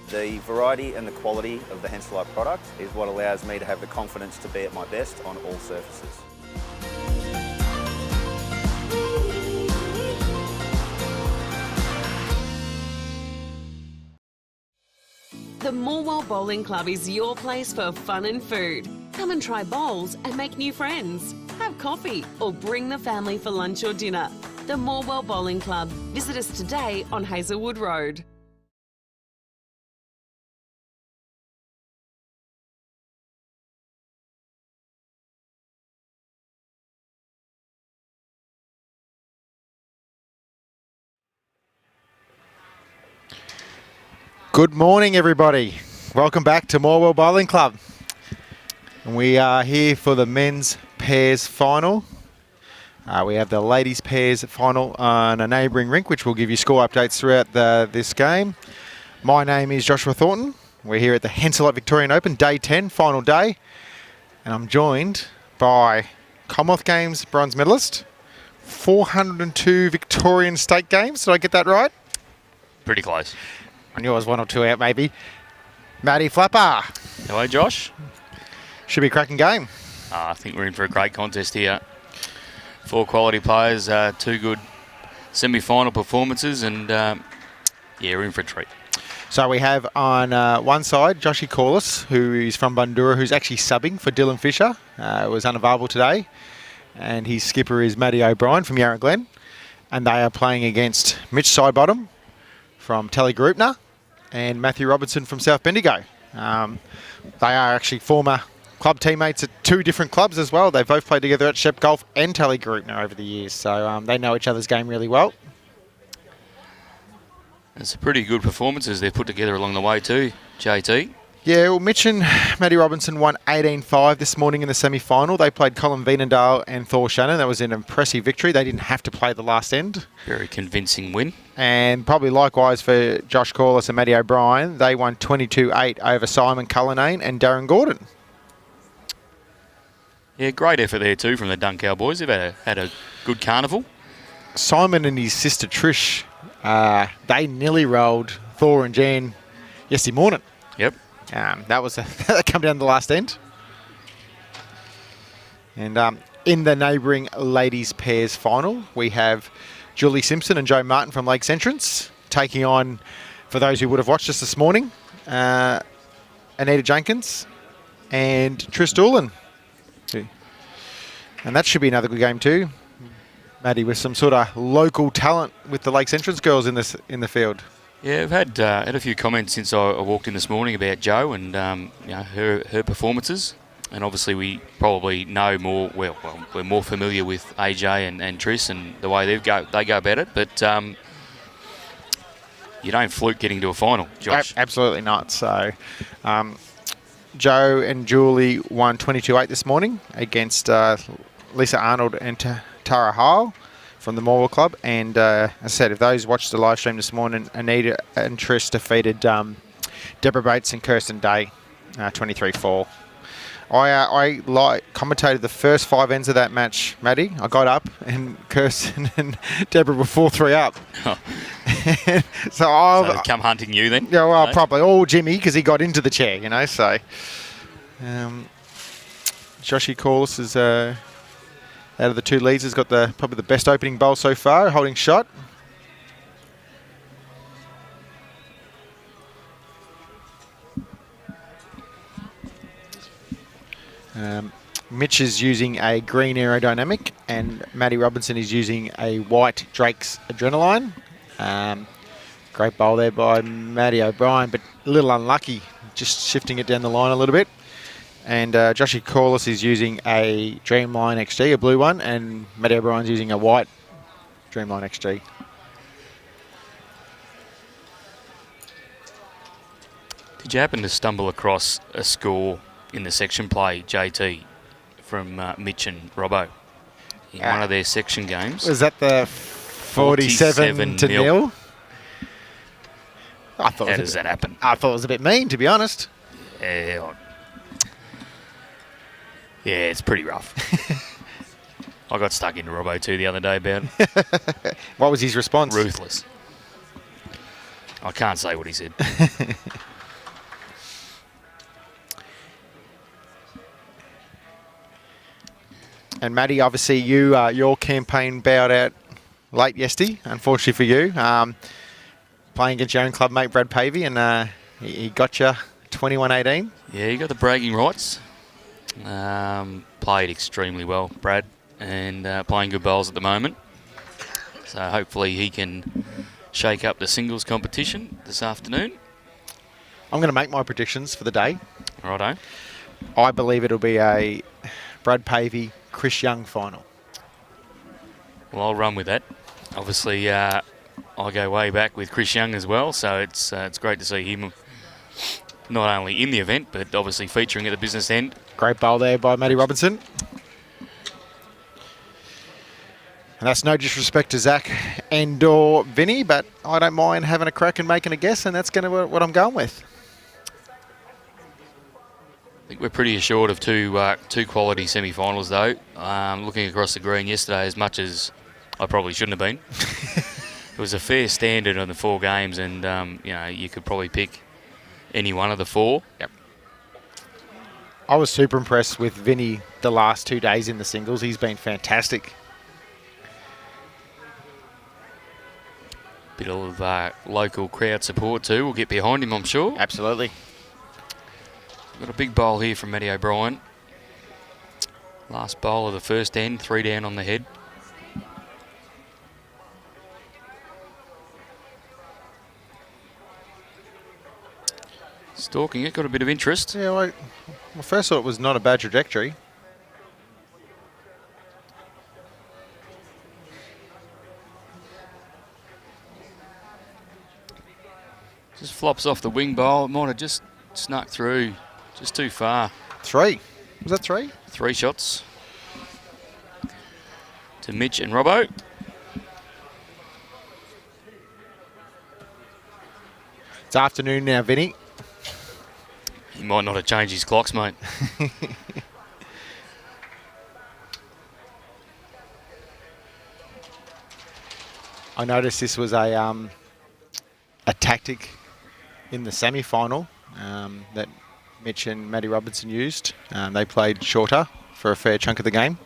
The variety and the quality of the Henselite product is what allows me to have the confidence to be at my best on all surfaces. The Morwell Bowling Club is your place for fun and food. Come and try bowls and make new friends. Have coffee or bring the family for lunch or dinner. The Morwell Bowling Club. Visit us today on Hazelwood Road. Good morning, everybody. Welcome back to Morwell Bowling Club. And we are here for the men's pairs final. We have the ladies pairs final on a neighbouring rink, which will give you score updates throughout this game. My name is Joshua Thornton. We're here at the Henselite Victorian Open, day 10, final day. And I'm joined by Commonwealth Games bronze medalist, 402 Victorian state games. Did I get that right? Pretty close. I knew I was 1 or 2 out, maybe. Matty Flapper. Hello, Josh. Should be a cracking game. I think we're in for a great contest here. 4 quality players, 2 good semi-final performances, and yeah, we're in for a treat. So we have on one side Joshy Corless, who is from Bundoora, who's actually subbing for Dylan Fisher. Was unavailable today. And his skipper is Matty O'Brien from Yarra Glen. And they are playing against Mitch Sidebottom from Tallygroupner and Mathew Robertson from South Bendigo. They are actually former club teammates at 2 different clubs as well. They've both played together at Shep Golf and Tallygroupner over the years, so they know each other's game really well. It's a pretty good performances they've put together along the way too, JT. Yeah, well, Mitch and Matty Robinson won 18-5 this morning in the semi-final. They played Colin Veenendahl and Thor Shannon. That was an impressive victory. They didn't have to play the last end. Very convincing win. And probably likewise for Josh Corless and Matty O'Brien. They won 22-8 over Simon Cullinane and Darren Gordon. Yeah, great effort there too from the Dunk Cowboys. They've had a good carnival. Simon and his sister Trish, they nearly rolled Thor and Jan yesterday morning. Yep. That was that come down the last end. And in the neighbouring ladies pairs final, we have Julie Simpson and Joe Martin from Lakes Entrance taking on, for those who would have watched us this morning, Anita Jenkins and Tris Doolan. And that should be another good game too, Maddie, with some sort of local talent with the Lakes Entrance girls in the field. Yeah, I've had a few comments since I walked in this morning about Jo and her performances. And obviously we probably know more, well, we're more familiar with AJ and Tris and the way they go about it. But you don't fluke getting to a final, Josh. Absolutely not. So Joe and Julie won 22-8 this morning against Lisa Arnold and Tara Hile from the Morwell Club. And as I said, if those watched the live stream this morning, Anita and Tris defeated Deborah Bates and Kirsten Day 23-4. I commentated the first 5 ends of that match, Maddie. I got up and Kirsten and Deborah were 4-3 up. Oh. so they've come hunting you then? Yeah, well, probably. All Jimmy, because he got into the chair, you know. So, Joshie Corless is out of the two leads, has got probably the best opening bowl so far, holding shot. Mitch is using a green aerodynamic and Matty Robertson is using a white Drake's Adrenaline. Great bowl there by Matty O'Brien, but a little unlucky, just shifting it down the line a little bit. And Joshie Corless is using a Dreamline XG, a blue one, and Matty O'Brien's using a white Dreamline XG. Did you happen to stumble across a score in the section play, JT, from Mitch and Robbo in one of their section games? Was that the 47-0? How does that happen? I thought it was a bit mean, to be honest. Yeah, it's pretty rough. I got stuck into Robbo too the other day about it. What was his response? Ruthless. I can't say what he said. And Maddie, obviously your campaign bowed out late yesterday, unfortunately for you. Playing against your own club mate Brad Pavey, and he got you 21-18. Yeah, he got the bragging rights. Played extremely well, Brad, and playing good bowls at the moment. So hopefully he can shake up the singles competition this afternoon. I'm going to make my predictions for the day. Righto. I believe it'll be a Brad Pavey, Chris Young final. Well, I'll run with that. Obviously, I go way back with Chris Young as well, so it's great to see him not only in the event, but obviously featuring at the business end. Great bowl there by Matty Robinson. And that's no disrespect to Zach and or Vinny, but I don't mind having a crack and making a guess, and that's going to be what I'm going with. I think we're pretty assured of two quality semi-finals, though. Looking across the green yesterday, as much as I probably shouldn't have been, it was a fair standard on the 4 games, and you could probably pick any one of the 4. Yep. I was super impressed with Vinny the last 2 days in the singles. He's been fantastic. Bit of local crowd support too. We'll get behind him, I'm sure. Absolutely. Got a big bowl here from Matty O'Brien. Last bowl of the first end, 3 down on the head. Stalking it, got a bit of interest. Yeah, well, first thought it was not a bad trajectory. Just flops off the wing bowl. It might have just snuck through, just too far. 3. Was that 3? 3 shots to Mitch and Robbo. It's afternoon now, Vinny. He might not have changed his clocks, mate. I noticed this was a tactic in the semi-final that Mitch and Maddie Robertson used. They played shorter for a fair chunk of the game.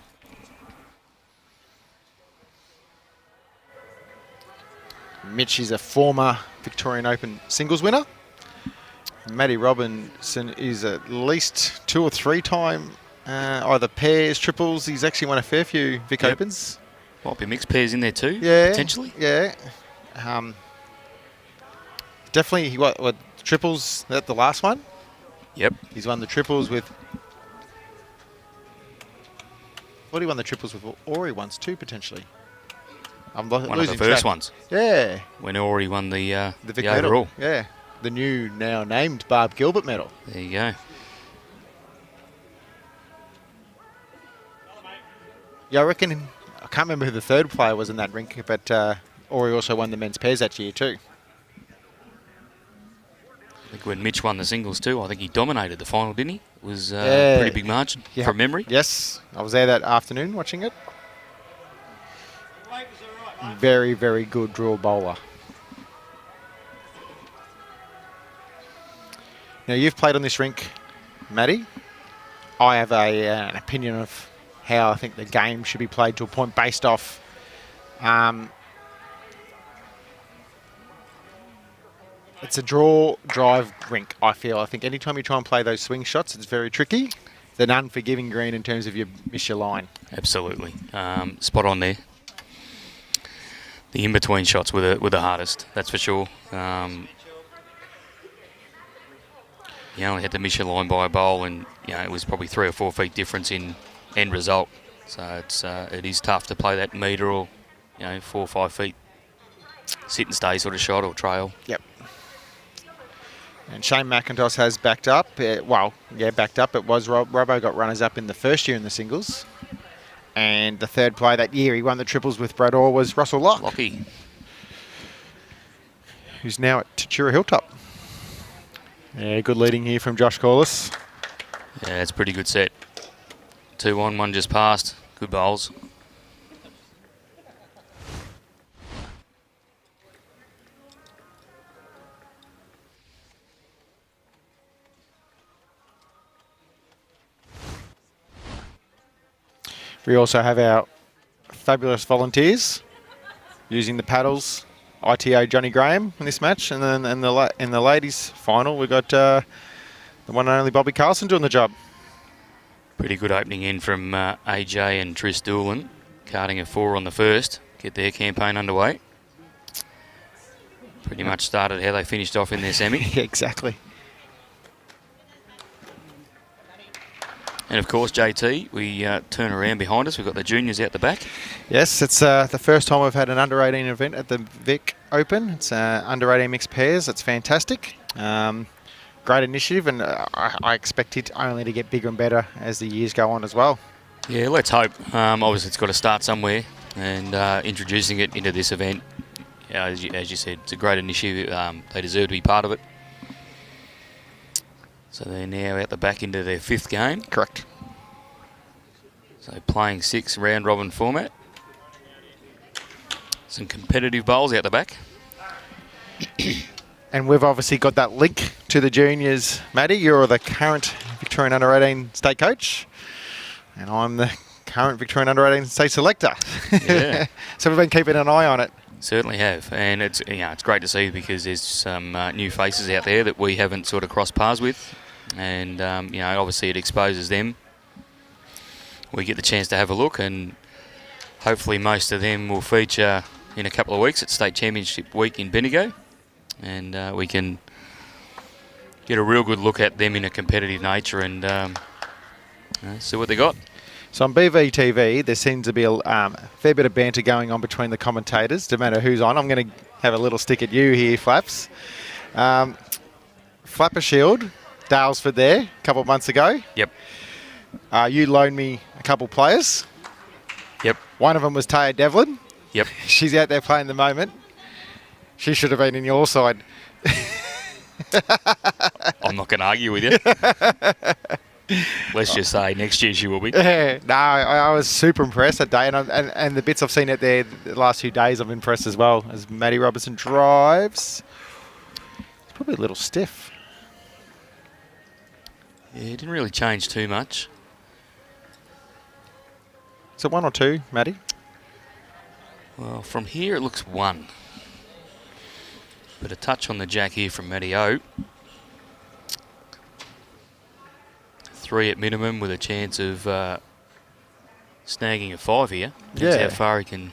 Mitch is a former Victorian Open singles winner. Maddie Robinson is at least 2 or 3 time either pairs, triples. He's actually won a fair few Vic Opens. Might be mixed pairs in there too, Yeah, potentially. Yeah. Definitely, he what triples at the last one. Yep. He's won the triples with. What he won the triples with Ori once too, potentially. I'm One of the losing first track. ones. Yeah. When Ori won the Vic overall. medal. Yeah. The new, now named Barb Gilbert medal. There you go. Yeah, I reckon, I can't remember who the third player was in that rink, but Ori also won the men's pairs that year too. I think when Mitch won the singles too, I think he dominated the final, didn't he? It was a pretty big margin from memory. Yes, I was there that afternoon watching it. Very, very good draw bowler. Now, you've played on this rink, Maddie. I have an opinion of how I think the game should be played to a point based off it's a draw drive rink, I feel. I think anytime you try and play those swing shots, it's very tricky. It's an unforgiving green in terms of you miss your line. Absolutely. Spot on there. The in-between shots were the hardest, that's for sure. You only had to miss your line by a bowl, and it was probably 3 or 4 feet difference in end result. So it is tough to play that metre or 4 or 5 feet sit and stay sort of shot or trail. Yep. And Shane McIntosh has backed up. Backed up. It was Robbo got runners up in the first year in the singles. And the third play that year, he won the triples with Brad Orr, was Russell Lockie, who's now at Tatura Hilltop. Yeah, good leading here from Josh Corless. Yeah, it's a pretty good set. 2 on, 1 just passed. Good bowls. We also have our fabulous volunteers using the paddles. ITO Johnny Graham in this match, and then in the ladies' final we got the one and only Bobby Carlson doing the job. Pretty good opening in from AJ and Tris Doolan, carding a 4 on the first. Get their campaign underway. Pretty much started how they finished off in their semi. Yeah, exactly. And of course, JT, we turn around behind us. We've got the juniors out the back. Yes, it's the first time we've had an under-18 event at the Vic Open. It's under-18 mixed pairs. It's fantastic. Great initiative, and I expect it only to get bigger and better as the years go on as well. Yeah, let's hope. Obviously, it's got to start somewhere, and introducing it into this event, as you said, it's a great initiative. They deserve to be part of it. So they're now out the back into their 5th game. Correct. So playing 6 round robin format. Some competitive bowls out the back. And we've obviously got that link to the juniors. Maddie, you're the current Victorian under-18 state coach, and I'm the current Victorian under-18 state selector. Yeah. So we've been keeping an eye on it. Certainly have, and it's great to see because there's some new faces out there that we haven't sort of crossed paths with, and obviously it exposes them. We get the chance to have a look, and hopefully most of them will feature in a couple of weeks at State Championship Week in Bendigo, and we can get a real good look at them in a competitive nature and see what they got. So on BVTV, there seems to be a fair bit of banter going on between the commentators, no matter who's on. I'm going to have a little stick at you here, Flaps. Flapper Shield, Dalesford there, a couple of months ago. Yep. You loaned me a couple players. Yep. One of them was Taya Devlin. Yep. She's out there playing at the moment. She should have been in your side. I'm not going to argue with you. Let's just say next year she will be. Yeah, no, I was super impressed that day, and the bits I've seen out there the last few days, I'm impressed as well. As Maddie Robertson drives, it's probably a little stiff. Yeah, it didn't really change too much. Is it 1 or 2, Maddie? Well, from here it looks 1. But a touch on the jack here from Mathew. 3 at minimum with a chance of snagging a 5 here. That's how far he can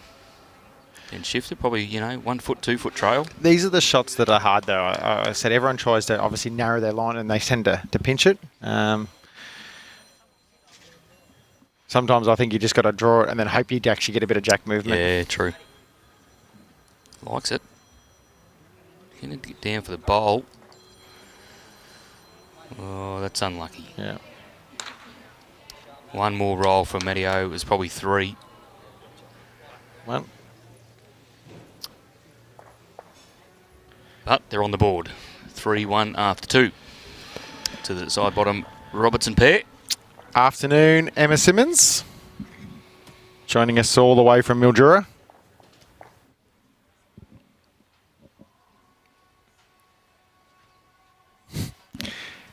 shift it. Probably, 1 foot, 2 foot trail. These are the shots that are hard, though. I said everyone tries to obviously narrow their line and they tend to pinch it. Sometimes I think you just got to draw it and then hope you actually get a bit of jack movement. Yeah, true. Likes it. Going to get down for the bowl. Oh, that's unlucky. Yeah. 1 more roll for Mathew. It was probably 3. Well, but they're on the board. 3-1 after 2 to the Sidebottom Robertson pair. afternoon, Emma Simmons, joining us all the way from Mildura.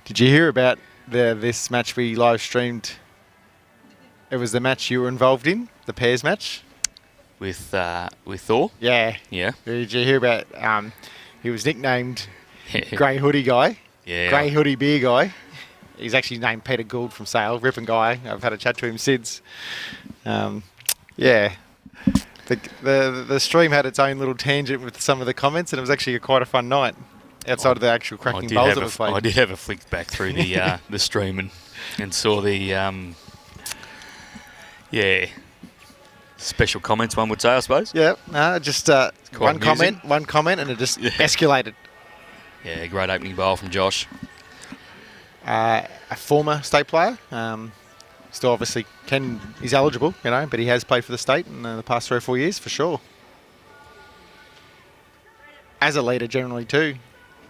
Did you hear about this match we live streamed? It was the match you were involved in, the pairs match with Thor. Yeah. Yeah. Did you hear about? He was nicknamed Grey Hoodie Guy. Yeah. Grey Hoodie Beer Guy. He's actually named Peter Gould from Sale. Ripping guy. I've had a chat to him since. Yeah. The stream had its own little tangent with some of the comments, and it was actually quite a fun night outside of the actual cracking bowls that was played. I did have a flick back through the the stream and saw the special comments, one would say, I suppose. Yeah, no, just one comment, and it just escalated. Yeah, great opening bowl from Josh. A former state player, still obviously he's eligible, but he has played for the state in the past 3 or 4 years for sure. As a leader generally too,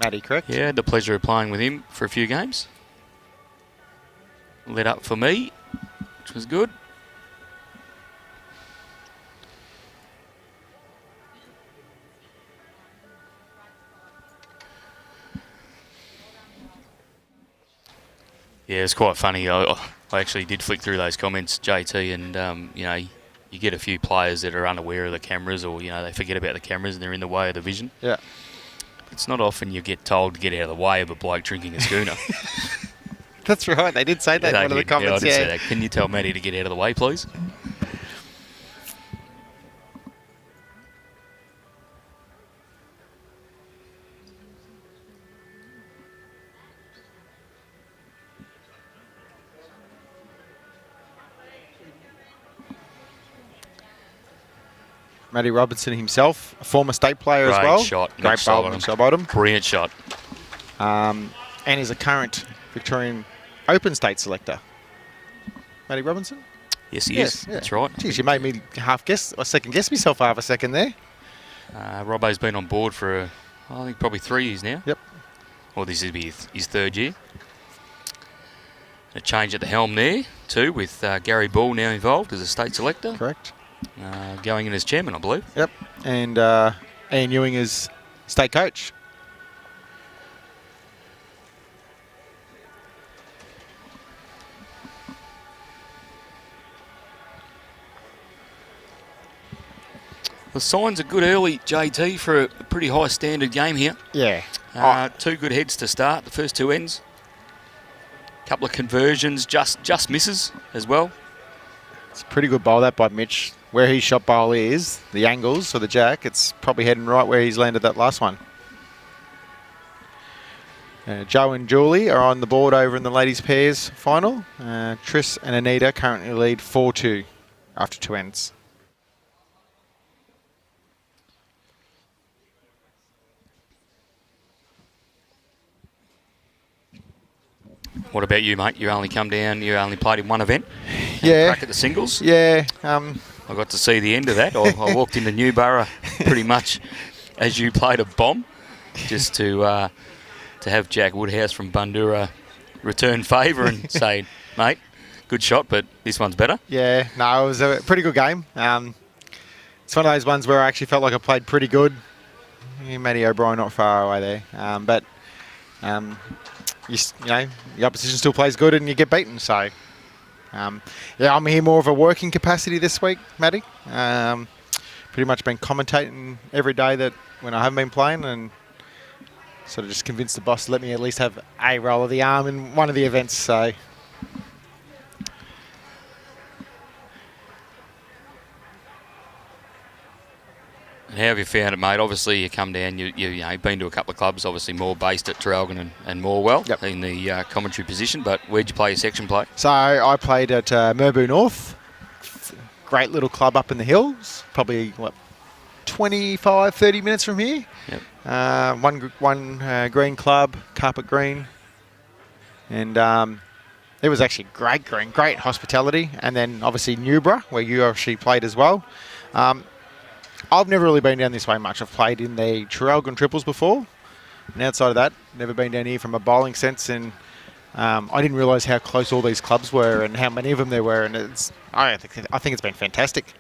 Matty, correct? Yeah, had the pleasure of playing with him for a few games. Lit up for me, which was good. Yeah, it's quite funny. I actually did flick through those comments, JT, and you get a few players that are unaware of the cameras, or they forget about the cameras and they're in the way of the vision. Yeah. It's not often you get told to get out of the way of a bloke drinking a schooner. That's right. They did say that in one of the comments. Yeah, I did say that. Can you tell Matty to get out of the way, please? Matty Robertson himself, a former state player as well. Great shot. Great bowl from Sidebottom. Brilliant shot. And is a current Victorian Open state selector. Matty Robinson? Yes, he is. Yeah. That's right. Geez, you made me second guess myself half a second there. Robbo's been on board for, I think, probably 3 years now. Yep. Well, this will be his 3rd year. A change at the helm there, too, with Gary Ball now involved as a state selector. Correct. Going in as chairman, I believe. Yep. And Ian Ewing as state coach. The signs are good early, JT, for a pretty high standard game here. Yeah. 2 good heads to start, the first 2 ends. Couple of conversions, just misses as well. It's a pretty good bowl that by Mitch. Where his shot bowl is, the angles for the jack, it's probably heading right where he's landed that last one. Joe and Julie are on the board over in the ladies' pairs final. Triss and Anita currently lead 4-2 after 2 ends. What about you, mate? You only come down, you only played in one event? Yeah. Crack at the singles? Yeah. I got to see the end of that. I walked into Newborough pretty much as you played a bomb, just to have Jack Woodhouse from Bundoora return favour and say, mate. Good shot, but this one's better. Yeah, no, it was a pretty good game. It's one of those ones where I actually felt like I played pretty good. Matty O'Brien not far away there, but you know, the opposition still plays good and you get beaten. So, yeah, I'm here more of a working capacity this week, Matty. Pretty much been commentating every day that when I haven't been playing, and sort of just convinced the boss to let me at least have a roll of the arm in one of the events. So. How have you found it, mate? Obviously, you come down, you've been to a couple of clubs, obviously more based at Traralgon and Morwell in the commentary position, but where'd you play your section play? So I played at Merboo North, great little club up in the hills, probably, 25, 30 minutes from here. Yep. One green club, carpet green, and it was actually great green, great hospitality, and then obviously Newborough, where you actually played as well. I've never really been down this way much. I've played in the Traralgon triples before, and outside of that, never been down here from a bowling sense. And I didn't realise how close all these clubs were and how many of them there were. And I think it's been fantastic.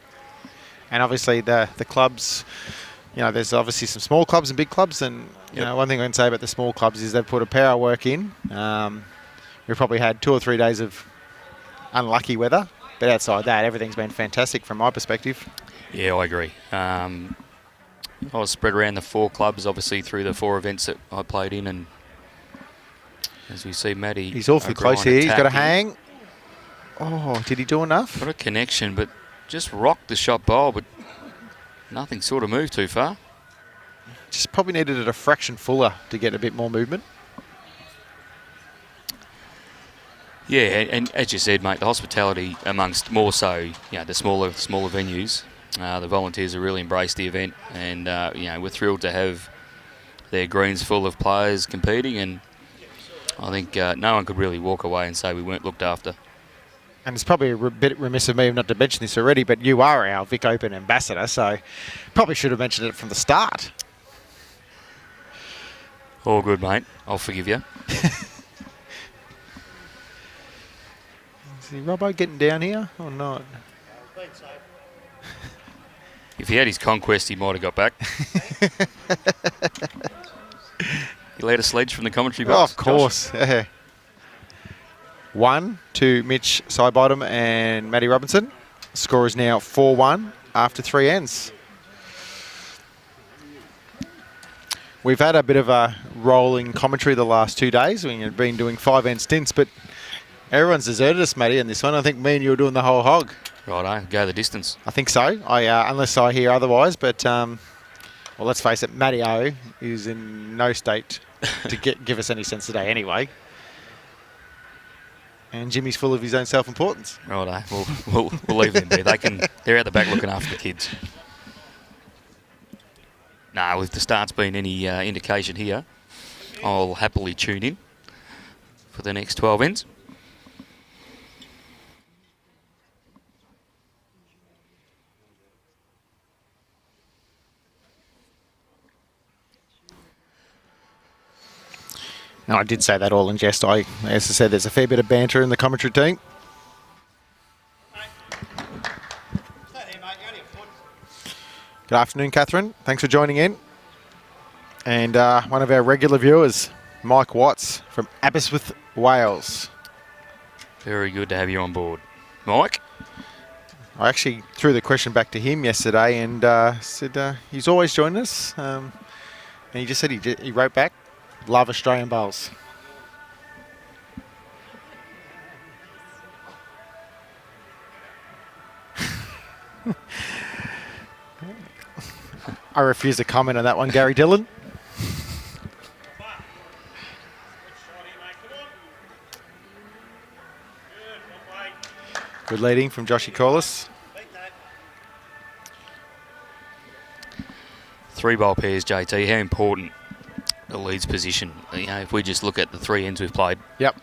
And obviously the clubs, you know, there's obviously some small clubs and big clubs. And you know, one thing I can say about the small clubs is they've put a power work in. We've probably had 2 or 3 days of unlucky weather, but outside that, everything's been fantastic from my perspective. Yeah, I agree. I was spread around the 4 clubs, obviously, through the 4 events that I played in. And as we see, Matty... He's awfully close here. He's got a hang. Oh, did he do enough? Got a connection, but just rocked the shot bowl, but nothing sort of moved too far. Just probably needed it a fraction fuller to get a bit more movement. Yeah, and as you said, mate, the hospitality amongst more so, you know, the smaller venues, the volunteers have really embraced the event, and you know, we're thrilled to have their greens full of players competing, and I think no one could really walk away and say we weren't looked after. And it's probably a bit remiss of me not to mention this already, but you are our Vic Open ambassador, so probably should have mentioned it from the start. All good, mate. I'll forgive you. Is Robbo getting down here or not? If he had his conquest, he might have got back. You led a sledge from the commentary box? Oh, of course. Yeah. 1 to Mitch Sidebottom and Matty Robertson. Score is now 4-1 after 3 ends. We've had a bit of a rolling commentary the last 2 days. We've been doing 5-end stints, but everyone's deserted us, Matty, in this one. I think me and you are doing the whole hog. Righto, go the distance. I think so, unless I hear otherwise. But, well, let's face it, Matty O is in no state to give us any sense today anyway. And Jimmy's full of his own self-importance. Righto, we'll leave them there. They're out the back looking after the kids. Nah, if the start's been any indication here, I'll happily tune in for the next 12 ends. No, I did say that all in jest. As I said, there's a fair bit of banter in the commentary team. Good afternoon, Catherine. Thanks for joining in. And one of our regular viewers, Mike Watts from Aberystwyth, Wales. Very good to have you on board. Mike? I actually threw the question back to him yesterday and said he's always joined us. And he just said he wrote back, love Australian bowls. I refuse to comment on that one, Gary Dillon. Good leading from Joshy Corless. 3-bowl pairs, JT. How important the leads position? You know, if we just look at the 3 ends we've played. Yep.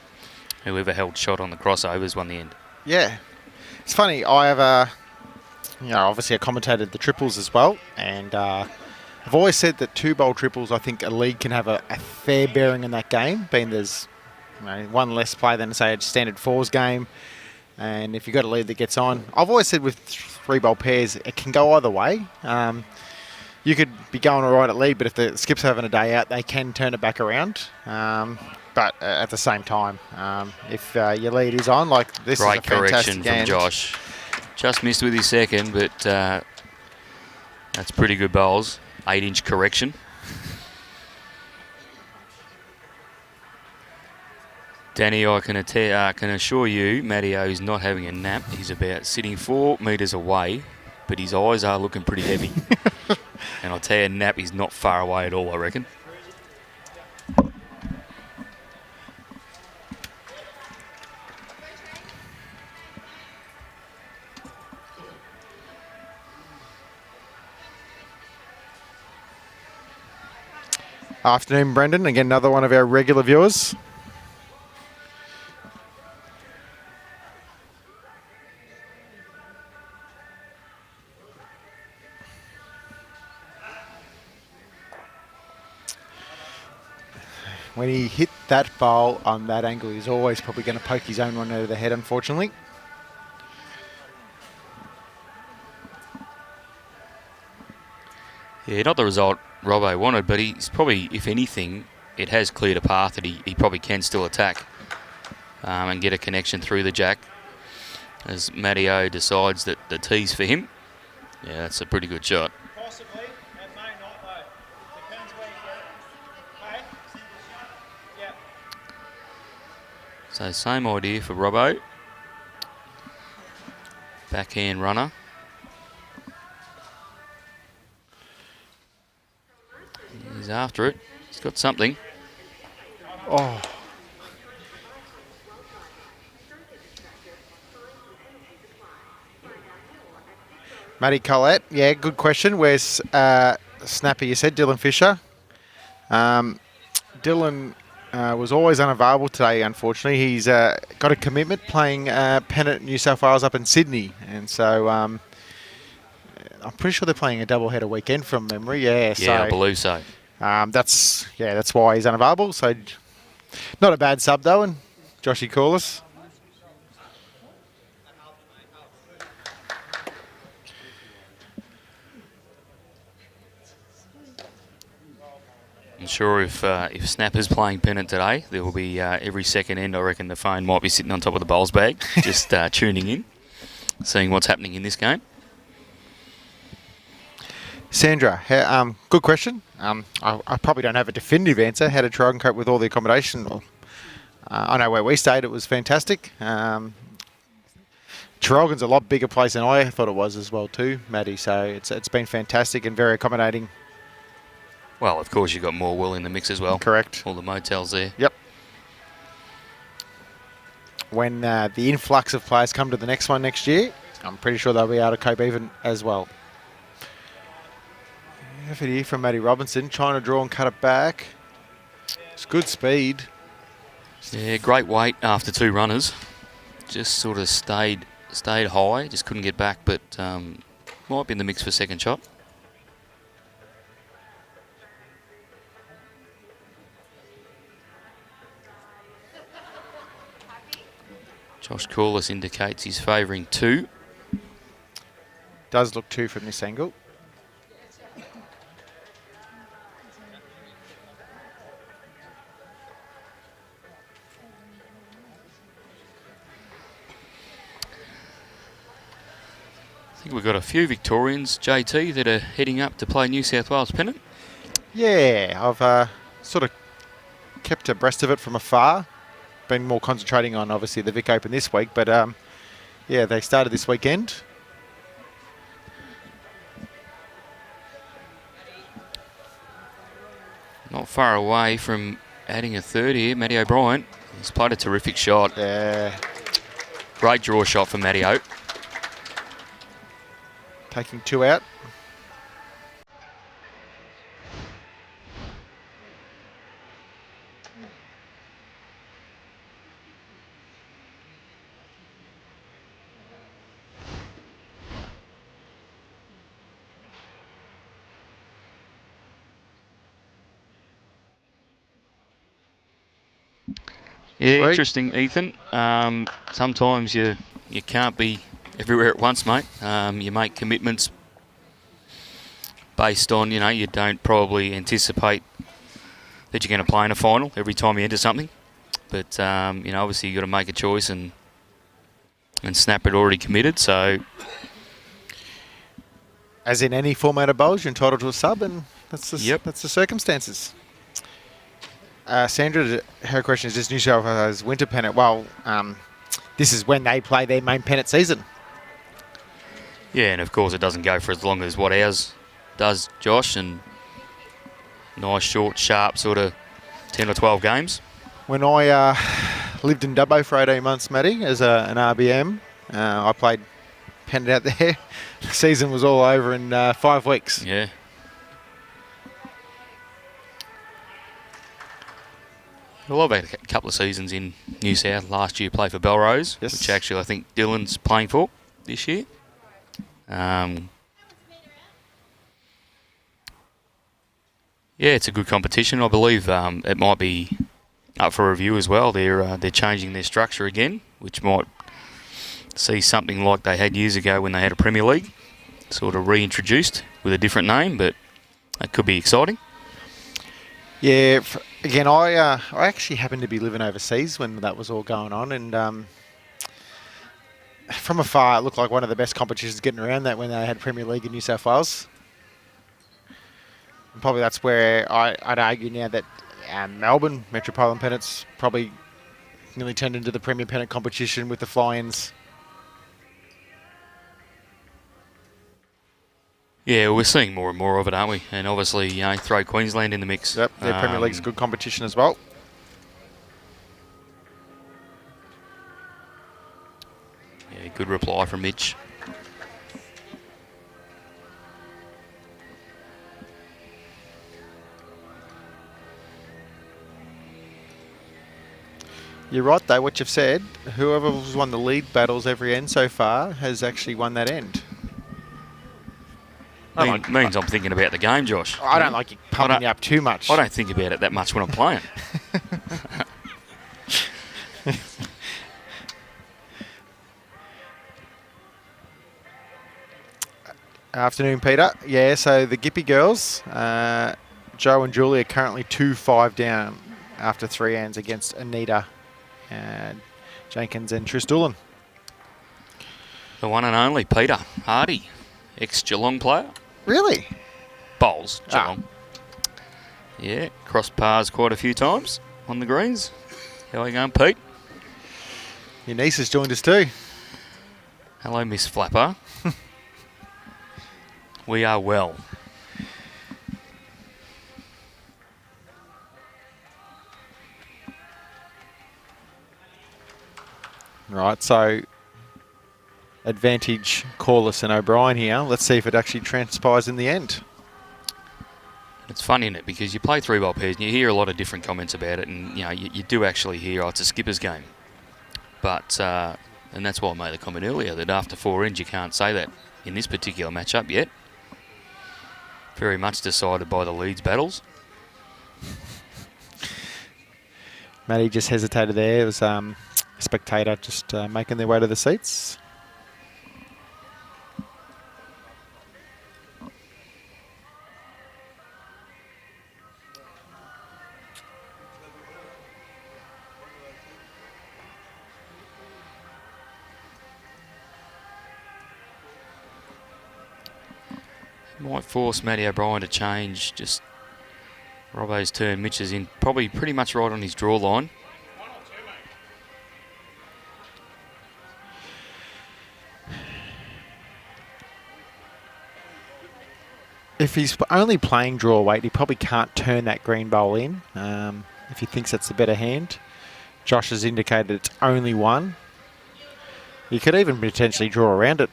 Whoever held shot on the crossovers won the end. Yeah. It's funny, I have obviously I commentated the triples as well, and I've always said that 2-bowl triples, I think a league can have a fair bearing in that game, being there's You know, one less play than, say, a standard fours game. And if you've got a lead that gets on, I've always said with 3-bowl pairs, it can go either way. You could be going all right at lead, but if the skip's having a day out, they can turn it back around. But at the same time, if your lead is on, like this is a Great fantastic correction game. from Josh. Just missed with his second, but that's pretty good bowls. 8-inch correction. Danny, I can assure you, Mathew is not having a nap. He's about sitting 4 metres away, but his eyes are looking pretty heavy. And I'll tell you, a nap is not far away at all, I reckon. Afternoon, Brendan. Again, another one of our regular viewers. When he hit that bowl on that angle, he's always probably going to poke his own one over the head, unfortunately. Yeah, not the result Robbo wanted, but he's probably, if anything, it has cleared a path that he probably can still attack and get a connection through the jack as Mathew decides that the tee's for him. Yeah, that's a pretty good shot. Possibly, it may not though. Depends where you get it. Okay? Yeah. So same idea for Robbo. Backhand runner. He's after it. He's got something. Oh. Matty Collette, yeah, good question. Where's Snapper? You said Dylan Fisher. Dylan was always unavailable today, unfortunately. He's got a commitment playing Pennant New South Wales up in Sydney. And so I'm pretty sure they're playing a doubleheader weekend from memory. Yeah, Yeah, I believe so. that's why he's unavailable. So not a bad sub though, and Joshy Corless. I'm sure if Snapper's playing Pennant today, there will be every second end, I reckon the phone might be sitting on top of the bowls bag, just tuning in, seeing what's happening in this game. Sandra, good question. I probably don't have a definitive answer how to try and cope with all the accommodation. I know where we stayed, it was fantastic. Traralgon's a lot bigger place than I thought it was as well too, Maddie, so it's been fantastic and very accommodating. Well, of course, you've got Morwell in the mix as well. Correct. All the motels there. Yep. When the influx of players come to the next one next year, I'm pretty sure they'll be able to cope even as well. Effort here from Matty Robertson, trying to draw and cut it back. It's good speed. Yeah, great weight after 2 runners. Just sort of stayed high, just couldn't get back, but might be in the mix for second shot. Josh Corless indicates he's favouring 2. Does look 2 from this angle. I think we've got a few Victorians, JT, that are heading up to play New South Wales Pennant. Yeah, I've sort of kept abreast of it from afar. Been more concentrating on obviously the Vic Open this week, but yeah, they started this weekend. Not far away from adding a third here, Matty O'Brien. He's played a terrific shot. Yeah, Great draw shot for Matty O. taking 2 out. Yeah, Right. interesting, Ethan. Sometimes you can't be everywhere at once, mate. You make commitments based on, you don't probably anticipate that you're going to play in a final every time you enter something. But, obviously you've got to make a choice, and Snap had already committed, so... As in any format of bowls, you're entitled to a sub, and that's the circumstances. Sandra, her question is, New South Wales winter pennant? Well, this is when they play their main pennant season. Yeah, and of course it doesn't go for as long as what ours does, Josh, and nice, short, sharp sort of 10 or 12 games. When I lived in Dubbo for 18 months, Matty, as an RBM, I played pennant out there. The season was all over in 5 weeks. Yeah. Well, I've had a couple of seasons in New South. Last year played for Belrose, Yes. which actually I think Dylan's playing for this year. Yeah, it's a good competition. I believe it might be up for review as well. They're changing their structure again, which might see something like they had years ago when they had a Premier League, sort of reintroduced with a different name, but that could be exciting. Yeah, again, I actually happened to be living overseas when that was all going on, and from afar, it looked like one of the best competitions getting around that when they had Premier League in New South Wales. And probably that's where I'd argue now that Melbourne Metropolitan Pennants probably nearly turned into the Premier Pennant competition with the fly-ins. Yeah, we're seeing more and more of it, aren't we? And obviously, throw Queensland in the mix. Yep, their Premier League's good competition as well. Yeah, good reply from Mitch. You're right, though, what you've said. Whoever's won the league battles every end so far has actually won that end. Means I'm thinking about the game, Josh. I don't like you pumping you up too much. I don't think about it that much when I'm playing. Afternoon, Peter. Yeah, so the Gippy girls, Joe and Julie are currently 2-5 down after 3 ends against Anita, Jenkins and Tris Doolan. The one and only Peter Hardy, ex-Geelong player. Really? Bowls, Geelong. Yeah, crossed paths quite a few times on the greens. How are you going, Pete? Your niece has joined us too. Hello, Miss Flapper. We are well. Right, so advantage Corless and O'Brien here. Let's see if it actually transpires in the end. It's funny, isn't it? Because you play 3-bowl pairs and you hear a lot of different comments about it, and you do actually hear, it's a skipper's game. But, and that's why I made the comment earlier, that after 4 ends you can't say that in this particular matchup yet. Very much decided by the Leeds battles. Matty just hesitated there. It was a spectator just making their way to the seats. Might force Matty O'Brien to change. Just Robbo's turn. Mitch is in probably pretty much right on his draw line. If he's only playing draw weight, he probably can't turn that green bowl in if he thinks that's the better hand. Josh has indicated it's only one. You could even potentially draw around it.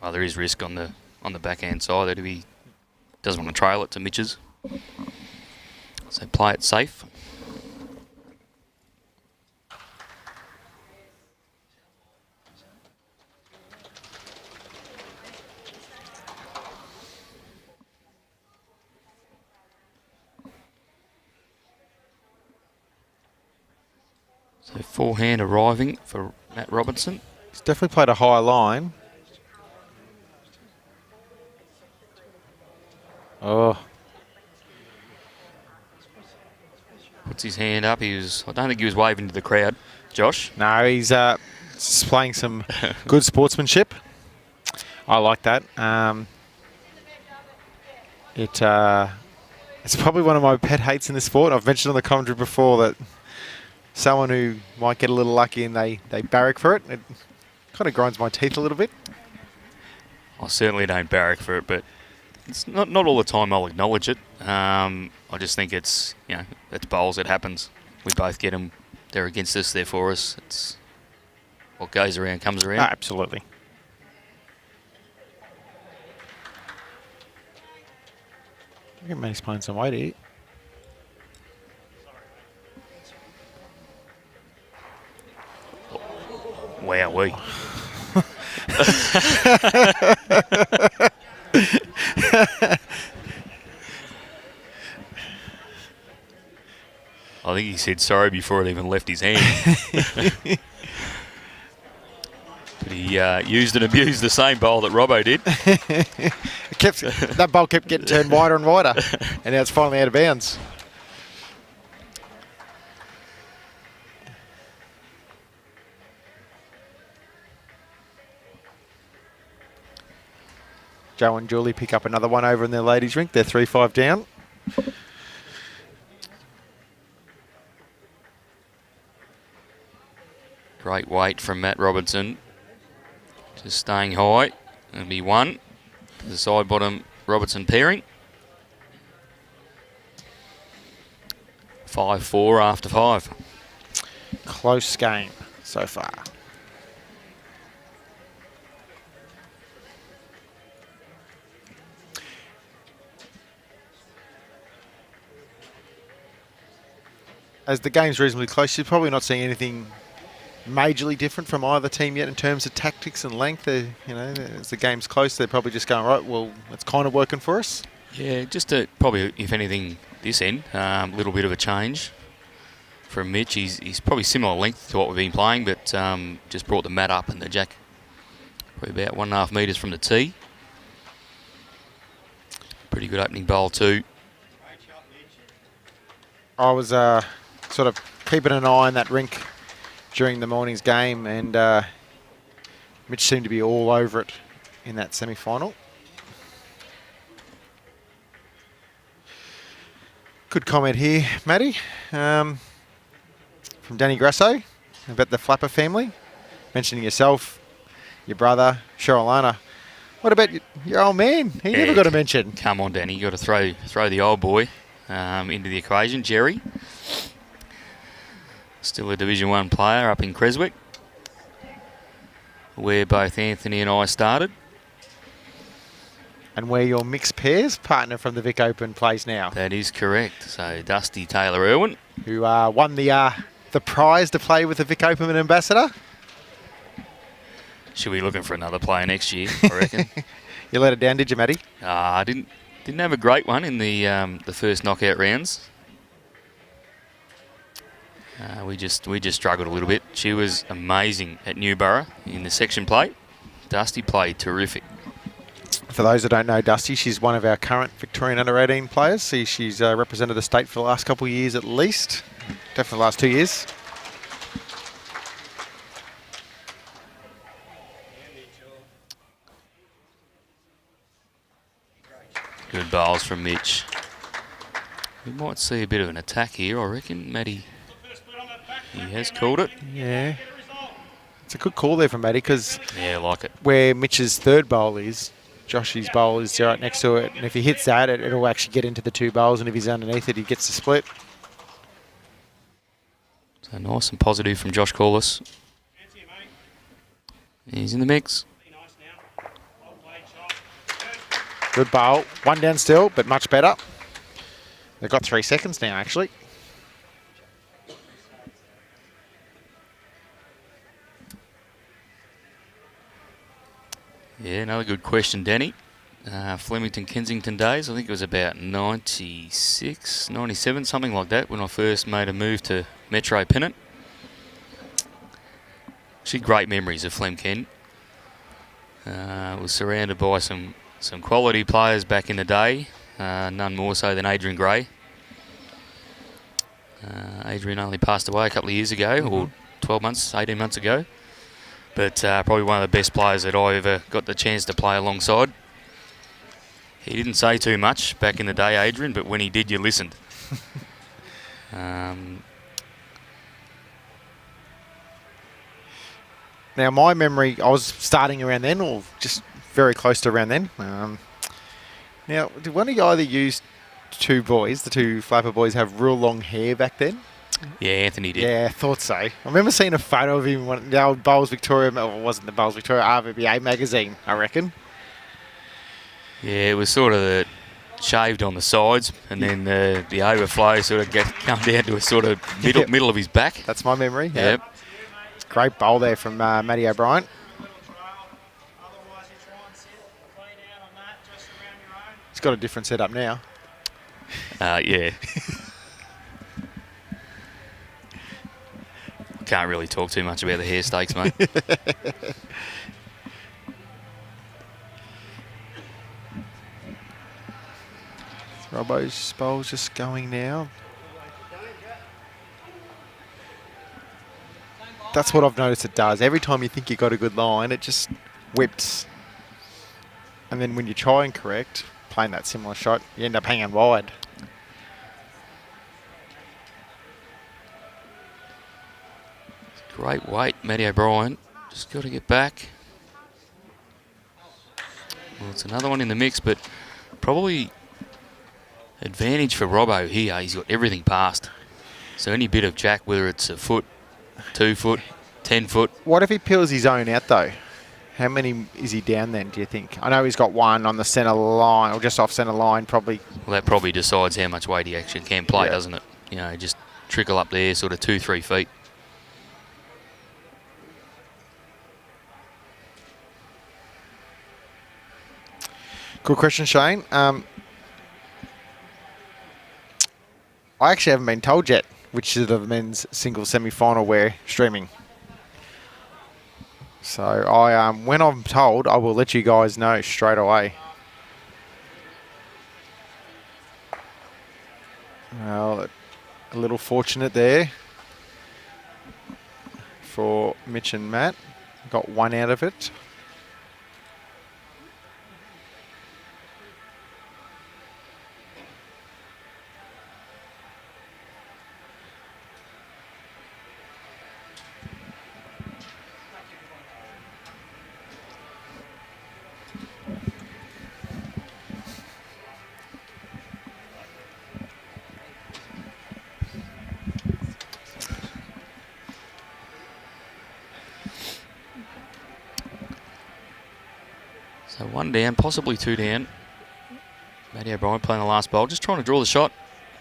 Well, there is risk on the backhand side that if he doesn't want to trail it to Mitch's. So play it safe. So forehand arriving for Matt Robertson. He's definitely played a high line. Oh. Puts his hand up. I don't think he was waving to the crowd. Josh? No, he's displaying some good sportsmanship. I like that. It's probably one of my pet hates in this sport. I've mentioned on the commentary before that someone who might get a little lucky and they barrack for it. It kind of grinds my teeth a little bit. I certainly don't barrack for it, but it's not all the time I'll acknowledge it. I just think it's bowls. It happens. We both get them. They're against us. They're for us. It's what goes around comes around. Absolutely. I think Matty's playing some weight here. Wowee. I think he said sorry before it even left his hand. But he used and abused the same bowl that Robbo did. That bowl kept getting turned wider and wider, and now it's finally out of bounds. Joe and Julie pick up another one over in their ladies' rink. They're 3-5 down. Great weight from Matt Robertson. Just staying high. It'll be one. The Sidebottom Robertson pairing. 5-4 after 5. Close game so far. As the game's reasonably close, you're probably not seeing anything majorly different from either team yet in terms of tactics and length. As the game's close, they're probably just going, right, well, it's kind of working for us. Yeah, just probably, if anything, this end, a little bit of a change from Mitch. He's probably similar length to what we've been playing, but just brought the mat up and the jack probably about 1.5 metres from the tee. Pretty good opening bowl too. I was sort of keeping an eye on that rink during the morning's game, and Mitch seemed to be all over it in that semi-final. Good comment here, Matty, from Danny Grasso about the Flapper family, mentioning yourself, your brother, Sherrilana. What about your old man? He never got a mention. Come on, Danny, you got to throw the old boy into the equation. Jerry, still a Division 1 player up in Creswick, where both Anthony and I started. And where your mixed pairs partner from the Vic Open plays now. That is correct. So Dusty Taylor Irwin, who won the prize to play with the Vic Open ambassador. She'll be looking for another player next year, I reckon. You let it down, did you, Matty? I didn't have a great one in the first knockout rounds. We just struggled a little bit. She was amazing at Newborough in the section plate. Dusty played terrific. For those that don't know Dusty, she's one of our current Victorian under-18 players. She's represented the state for the last couple of years at least. Definitely the last 2 years. Good bowls from Mitch. We might see a bit of an attack here, I reckon. Matty, he has called it. Yeah. It's a good call there from Matty, because yeah, I like it. Where Mitch's third bowl is, Josh's bowl is right next to it. And if he hits that, it'll actually get into the two bowls. And if he's underneath it, he gets the split. So nice and positive from Josh Corless. He's in the mix. Good bowl. One down still, but much better. They've got 3 seconds now, actually. Yeah, another good question, Danny. Flemington Kensington days, I think it was about 96, 97, something like that, when I first made a move to Metro Pennant. Actually, great memories of Flem Kent. Was surrounded by some quality players back in the day, none more so than Adrian Gray. Adrian only passed away a couple of years ago, or 12 months, 18 months ago. But probably one of the best players that I ever got the chance to play alongside. He didn't say too much back in the day, Adrian, but when he did, you listened. Now, my memory, I was starting around then, or just very close to around then. Now, did one of you either use two boys, the two flapper boys, have real long hair back then? Yeah, Anthony did. Yeah, I thought so. I remember seeing a photo of him in the old Bowls Victoria, well, it wasn't the Bowls Victoria, RVBA magazine, I reckon. Yeah, it was sort of shaved on the sides, and then the overflow sort of come down to a sort of middle of his back. That's my memory. Yep. Great bowl there from Matty O'Brien. Otherwise, you try and sit, lay down on that, just around your own. He's got a different setup now. Yeah. Can't really talk too much about the hair stakes, mate. Robbo's bowl's just going now. That's what I've noticed it does. Every time you think you got a good line, it just whips. And then when you try and correct, playing that similar shot, you end up hanging wide. Great weight, Matty O'Brien. Just got to get back. Well, it's another one in the mix, but probably advantage for Robbo here. He's got everything past. So any bit of jack, whether it's a foot, 2 foot, 10 foot. What if he peels his own out, though? How many is he down then, do you think? I know he's got one on the centre line, or just off centre line, probably. Well, that probably decides how much weight he actually can play, Yeah. doesn't it? You know, just trickle up there, sort of 2-3 feet. Good question, Shane. I actually haven't been told yet which of the men's single semi-final we're streaming. So when I'm told, I will let you guys know straight away. Well, a little fortunate there for Mitch and Matt. Got one out of it. So 1 down, possibly 2 down. Matty O'Brien playing the last bowl, just trying to draw the shot.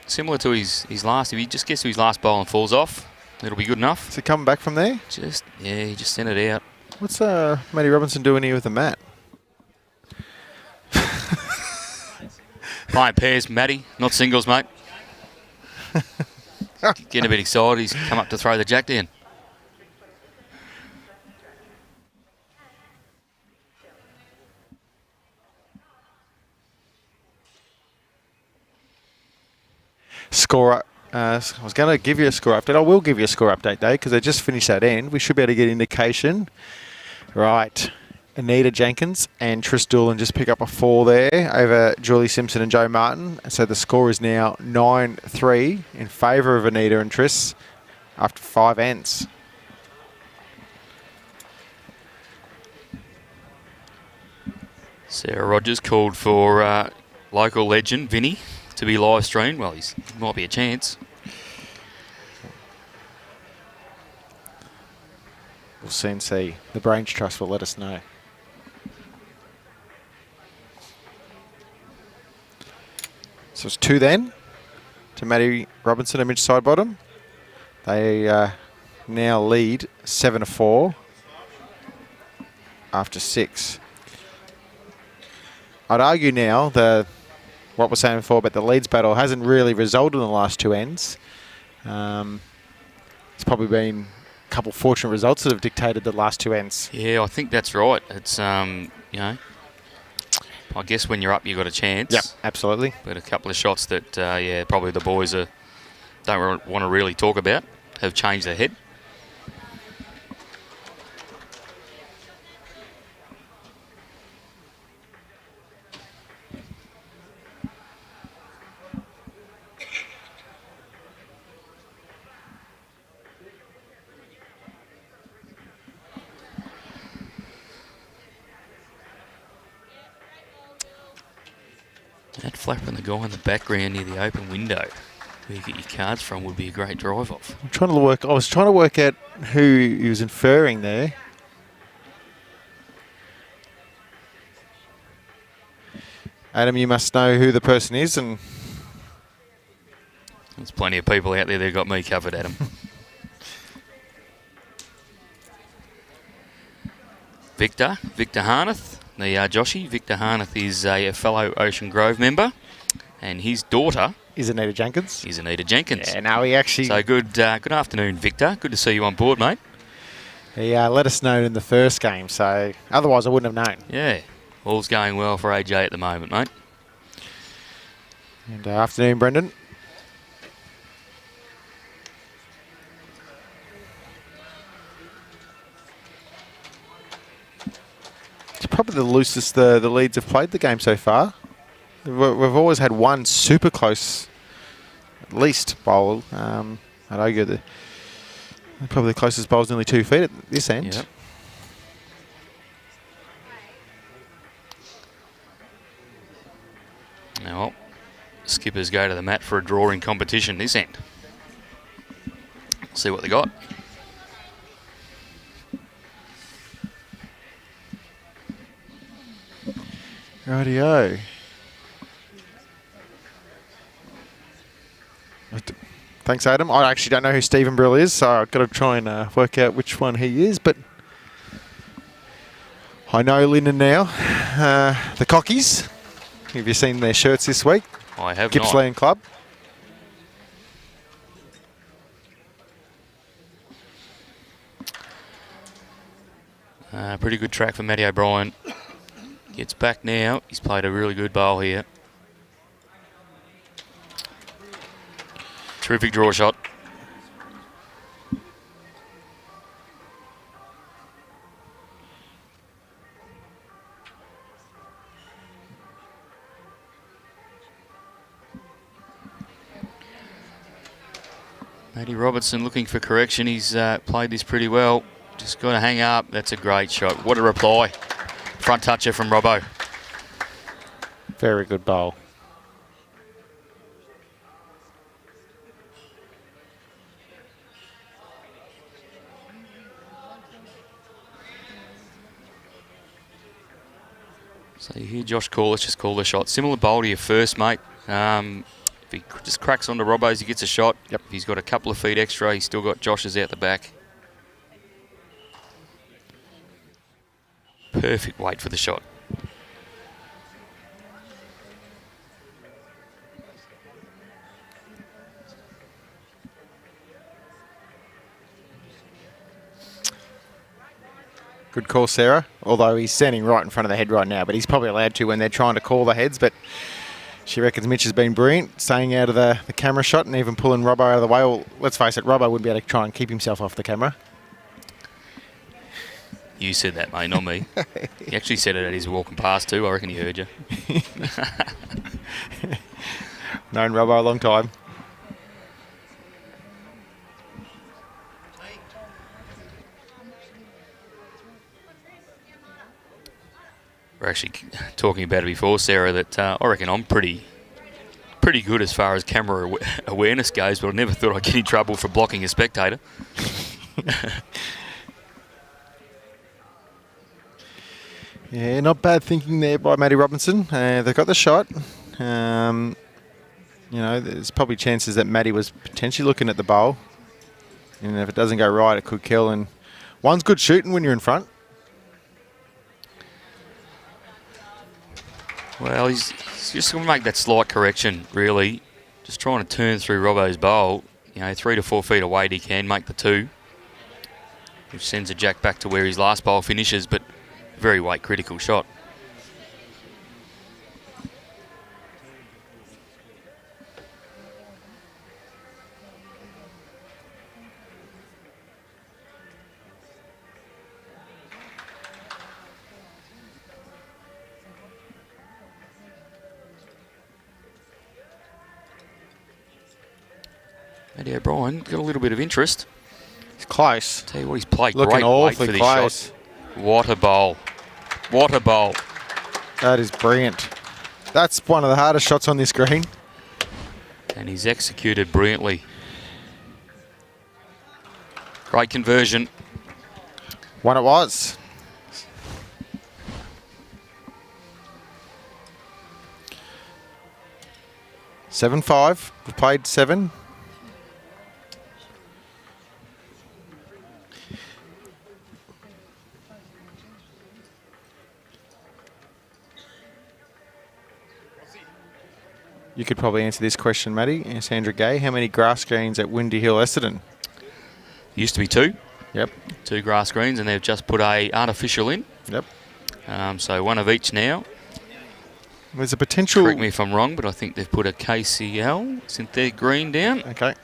Similar to his last, if he just gets to his last bowl and falls off, it'll be good enough. Is he coming back from there? Yeah, he just sent it out. What's Matty Robertson doing here with the mat? Playing pairs, Matty, not singles, mate. Getting a bit excited, he's come up to throw the jack down. Score. I was going to give you a score update. I will give you a score update, though, because I just finished that end. We should be able to get indication. Right. Anita Jenkins and Tris Doolan just pick up a 4 there over Julie Simpson and Joe Martin. So the score is now 9-3 in favour of Anita and Tris after 5 ends. Sarah Rogers called for local legend Vinny to be live streamed. Well, he might be a chance. We'll soon see. The Brains Trust will let us know. So it's 2 then to Matty Robertson and Mitch Sidebottom. They now lead 7-4 after 6. I'd argue now what we're saying before about the Leeds battle hasn't really resulted in the last 2 ends. It's probably been couple fortunate results that have dictated the last two ends. Yeah, I think that's right. It's, you know, I guess when you're up, you've got a chance. Yep, absolutely. But a couple of shots that, yeah, probably the boys don't want to really talk about have changed their head. That flap and the guy in the background near the open window where you get your cards from would be a great drive off. I was trying to work out who he was inferring there. Adam, you must know who the person is, and There's plenty of people out there that got me covered, Adam. Victor Harnath. The Joshy, Victor Harnath is a fellow Ocean Grove member, and his daughter is Anita Jenkins. Yeah, no, he actually... So good afternoon, Victor. Good to see you on board, mate. He let us know in the first game, so otherwise I wouldn't have known. Yeah, all's going well for AJ at the moment, mate. And afternoon, Brendan. It's probably the loosest the Leeds have played the game so far. We've always had one super close, at least, bowl. I'd argue that probably the closest bowl is nearly 2 feet at this end. Yep. Now, skippers go to the mat for a drawing competition this end. See what they got. Rightio. Thanks, Adam. I actually don't know who Stephen Brill is, so I've got to try and work out which one he is, but I know Lyndon now. The Cockies. Have you seen their shirts this week? I have Gippsland Club. Pretty good track for Matty O'Brien. Gets back now. He's played a really good bowl here. Terrific draw shot. Matty Robertson looking for correction. He's played this pretty well. Just got to hang up. That's a great shot. What a reply. Front toucher from Robbo. Very good bowl. So you hear Josh Corless just call the shot. Similar bowl to your first, mate. If he just cracks onto Robbo's, he gets a shot. Yep. If he's got a couple of feet extra, he's still got Josh's out the back. Perfect weight for the shot. Good call, Sarah. Although he's standing right in front of the head right now, but he's probably allowed to when they're trying to call the heads. But she reckons Mitch has been brilliant, staying out of the camera shot and even pulling Robbo out of the way. Well, let's face it, Robbo would be able to try and keep himself off the camera. You said that, mate, not me. He actually said it as he's walking past too. I reckon he heard you. Known Robbo a long time. We're actually talking about it before, Sarah, that I reckon I'm pretty good as far as camera awareness goes, but I never thought I'd get in trouble for blocking a spectator. Yeah, not bad thinking there by Matty Robinson. They've got the shot. You know, there's probably chances that Matty was potentially looking at the bowl. And if it doesn't go right, it could kill. And one's good shooting when you're in front. Well, he's just going to make that slight correction, really. Just trying to turn through Robbo's bowl. You know, 3 to 4 feet away, he can make the two. which sends a jack back to where his last bowl finishes, but very weight critical shot. Eddie O'Brien got a little bit of interest. It's close. Tell you what, he's played Looking great weight for awfully this close. shot. What a bowl. What a bowl. That is brilliant. That's one of the hardest shots on this green. And he's executed brilliantly. Great conversion. One it was. (7-5). We've played 7. You could probably answer this question, Matty. Sandra Gay. How many grass greens at Windy Hill, Essendon? Used to be 2. Yep. 2 grass greens, and they've just put a artificial in. Yep. So 1 of each now. There's a potential... Correct me if I'm wrong, but I think they've put a KCL synthetic green down. Okay.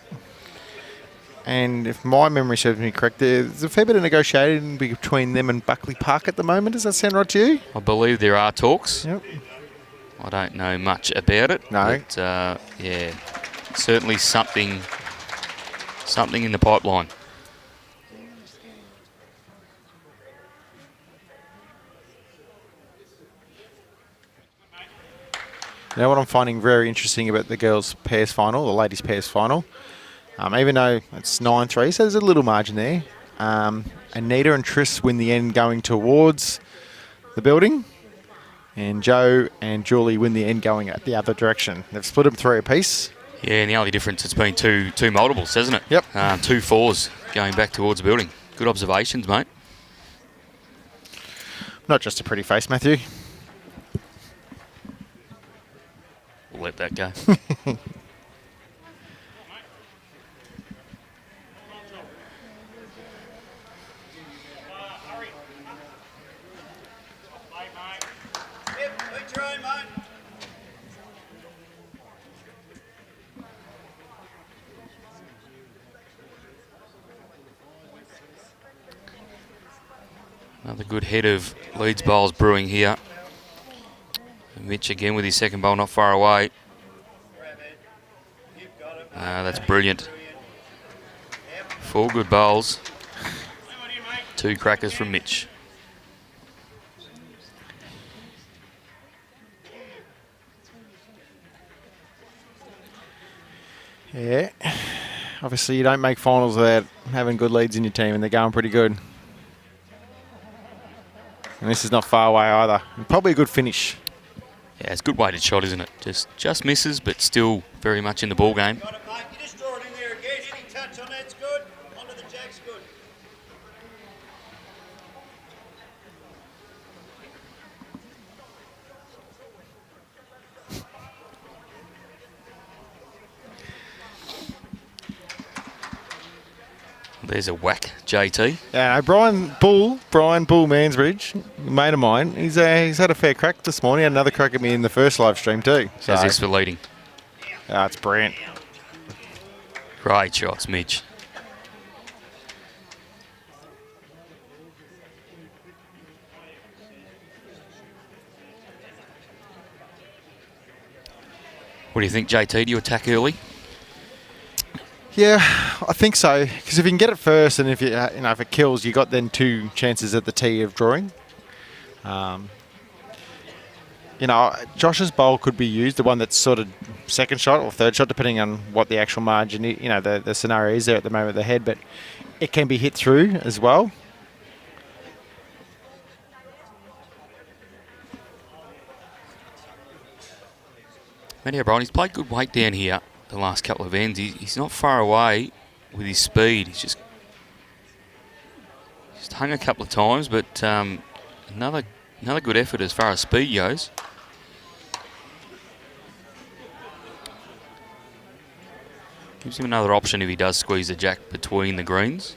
And if my memory serves me correct, there's a fair bit of negotiating between them and Buckley Park at the moment. Does that sound right to you? I believe there are talks. Yep. I don't know much about it. No. But, yeah, certainly something in the pipeline. Now, what I'm finding very interesting about the girls' pairs final, the ladies' pairs final, even though it's 9-3, so there's a little margin there. Anita and Triss win the end going towards the building, and Joe and Julie win the end going at the other direction. They've split them 3 apiece. Yeah, and the only difference, it's been two multiples, hasn't it? Yep. 2 4s going back towards the building. Good observations, mate. Not just a pretty face, Matthew. We'll let that go. Another good head of Leeds bowls brewing here. Mitch again with his second bowl not far away. That's brilliant. 4 good bowls. 2 crackers from Mitch. Yeah. Obviously, you don't make finals without having good leads in your team, and they're going pretty good. And this is not far away either. And probably a good finish. Yeah, it's a good weighted shot, isn't it? Just misses, but still very much in the ball game. Got it, mate. You just draw it in there again. Any touch on that's good. Onto the jack's good. There's a whack, JT. Yeah, Brian Bull Mansbridge, a mate of mine, he's had a fair crack this morning. Had another crack at me in the first live stream too. So How's this for leading? it's brilliant. Great shots, Mitch. What do you think, JT? Do you attack early? Yeah, I think so. Because if you can get it first, and if if it kills, you got then 2 chances at the tee of drawing. Josh's bowl could be used, the one that's sort of second shot or third shot, depending on what the actual margin, the scenario is there at the moment of the head. But it can be hit through as well. Matty O'Brien, he's played good weight down here the last couple of ends. He's not far away with his speed. He's just hung a couple of times, but another good effort as far as speed goes. Gives him another option if he does squeeze the jack between the greens.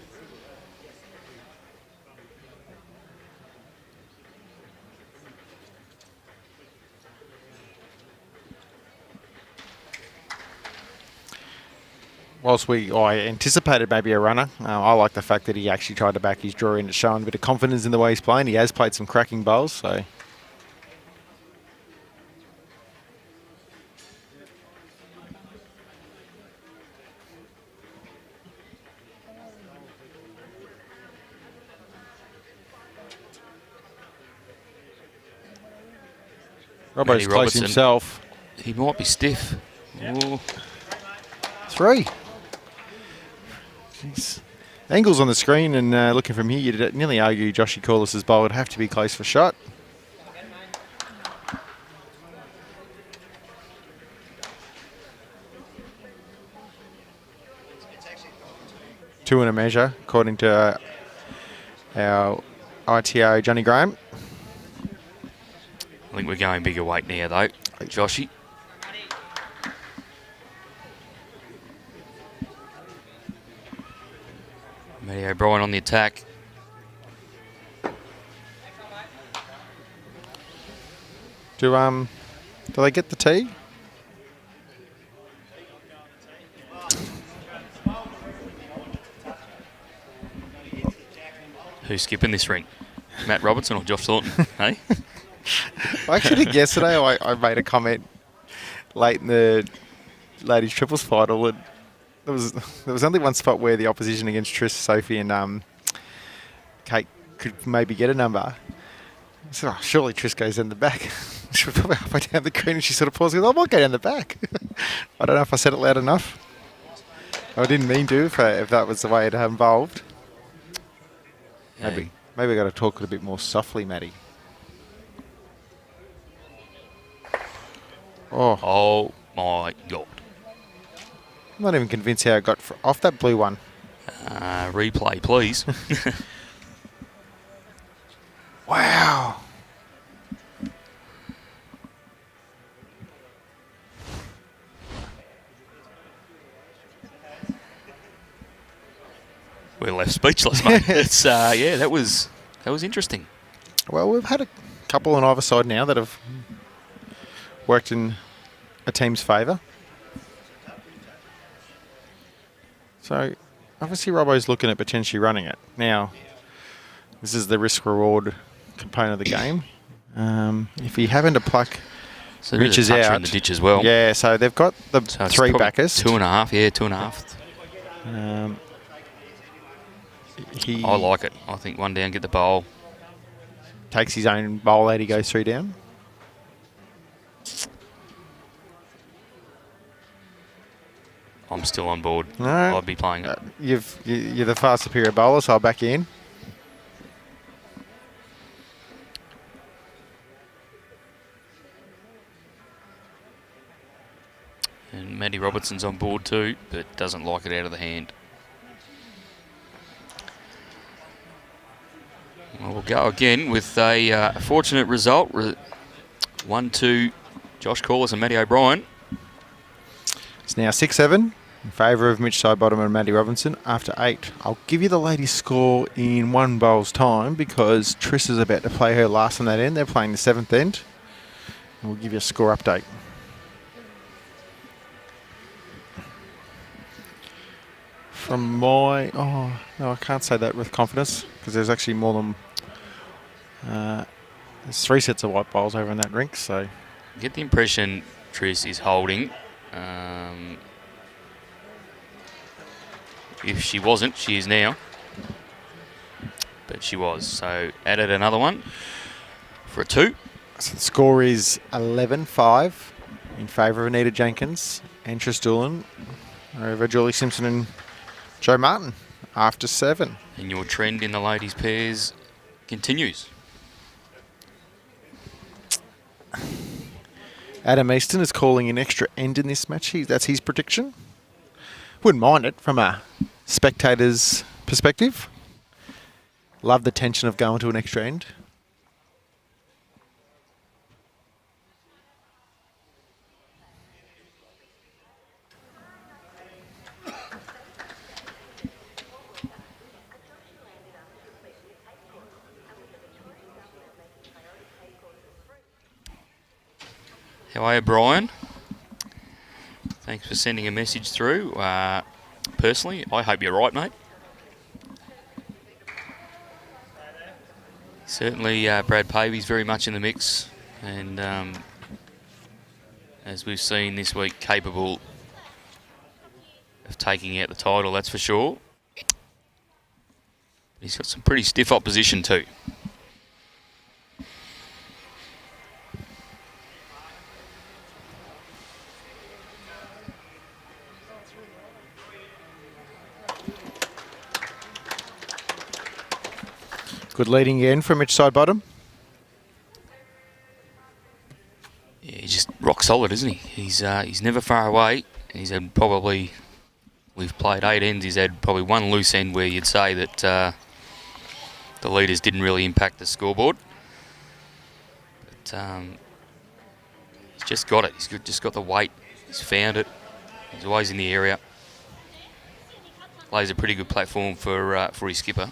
whilst I anticipated maybe a runner, I like the fact that he actually tried to back his draw in. It's showing a bit of confidence in the way he's playing. He has played some cracking bowls, so... Robbo's close Robertson. himself. He might be stiff. Ooh. 3. Jeez. Angles on the screen, and looking from here, you'd nearly argue Joshy Corless's bowl would have to be close for shot. Two and a measure, according to our ITO, Johnny Graham. I think we're going bigger weight now, though. Joshy. Matty O'Brien on the attack. Do they get the tee? Who's skipping this ring? Matt Robertson or Josh Thornton? Hey? Actually, I think yesterday I made a comment late in the ladies triples final, and there was only one spot where the opposition against Trish, Sophie, and Kate could maybe get a number. I said, oh, surely Trish goes in the back. She was probably halfway down the green, and she sort of paused and goes, I might go down the back. I don't know if I said it loud enough. I didn't mean to, if that was the way it involved. Maybe I got to talk a bit more softly, Matty. Oh my God. I'm not even convinced how it got off that blue one. Replay, please. Wow. We're left speechless, mate. It's yeah, that was interesting. Well, we've had a couple on either side now that have worked in a team's favour. So, obviously Robbo's looking at potentially running it. Now, this is the risk-reward component of the game. If he happened to pluck So there's Rich's a toucher out... in the ditch as well. Yeah, so they've got the So it's 3 probably backers. 2.5, yeah, 2.5. He I like it. I think one down, get the bowl. takes his own bowl out, he goes 3 down. I'm still on board. No. I'd be playing it. You're the far superior bowler, so I'll back you in. And Matty Robertson's on board too, but doesn't like it out of the hand. Well, we'll go again with a fortunate result. 1-2, Josh Corless and Matty O'Brien. It's now 6-7 in favour of Mitch Sidebottom and Matty Robertson after 8. I'll give you the ladies' score in one bowl's time because Triss is about to play her last on that end. They're playing the 7th end. And we'll give you a score update. From my... Oh, no, I can't say that with confidence because there's actually more than... there's 3 sets of white bowls over in that rink, so... I get the impression Triss is holding. If she wasn't, she is now. But she was. So added another one for a 2. So the score is 11-5 in favour of Anita Jenkins and Triss Doolan over Julie Simpson and Joe Martin after 7. And your trend in the ladies' pairs continues. Adam Easton is calling an extra end in this match. That's his prediction. Wouldn't mind it from a spectator's perspective. Love the tension of going to an extra end. How are you, Brian? Thanks for sending a message through. personally. I hope you're right, mate. Certainly, Brad Pavey's very much in the mix, and as we've seen this week, capable of taking out the title, that's for sure. He's got some pretty stiff opposition too. Good leading in from each Sidebottom. Yeah, he's just rock solid, isn't he? He's never far away. He's had probably, we've played 8 ends, he's had probably one loose end where you'd say that the leaders didn't really impact the scoreboard. But he's just got it. He's just got the weight. He's found it. He's always in the area. Lays a pretty good platform for his skipper.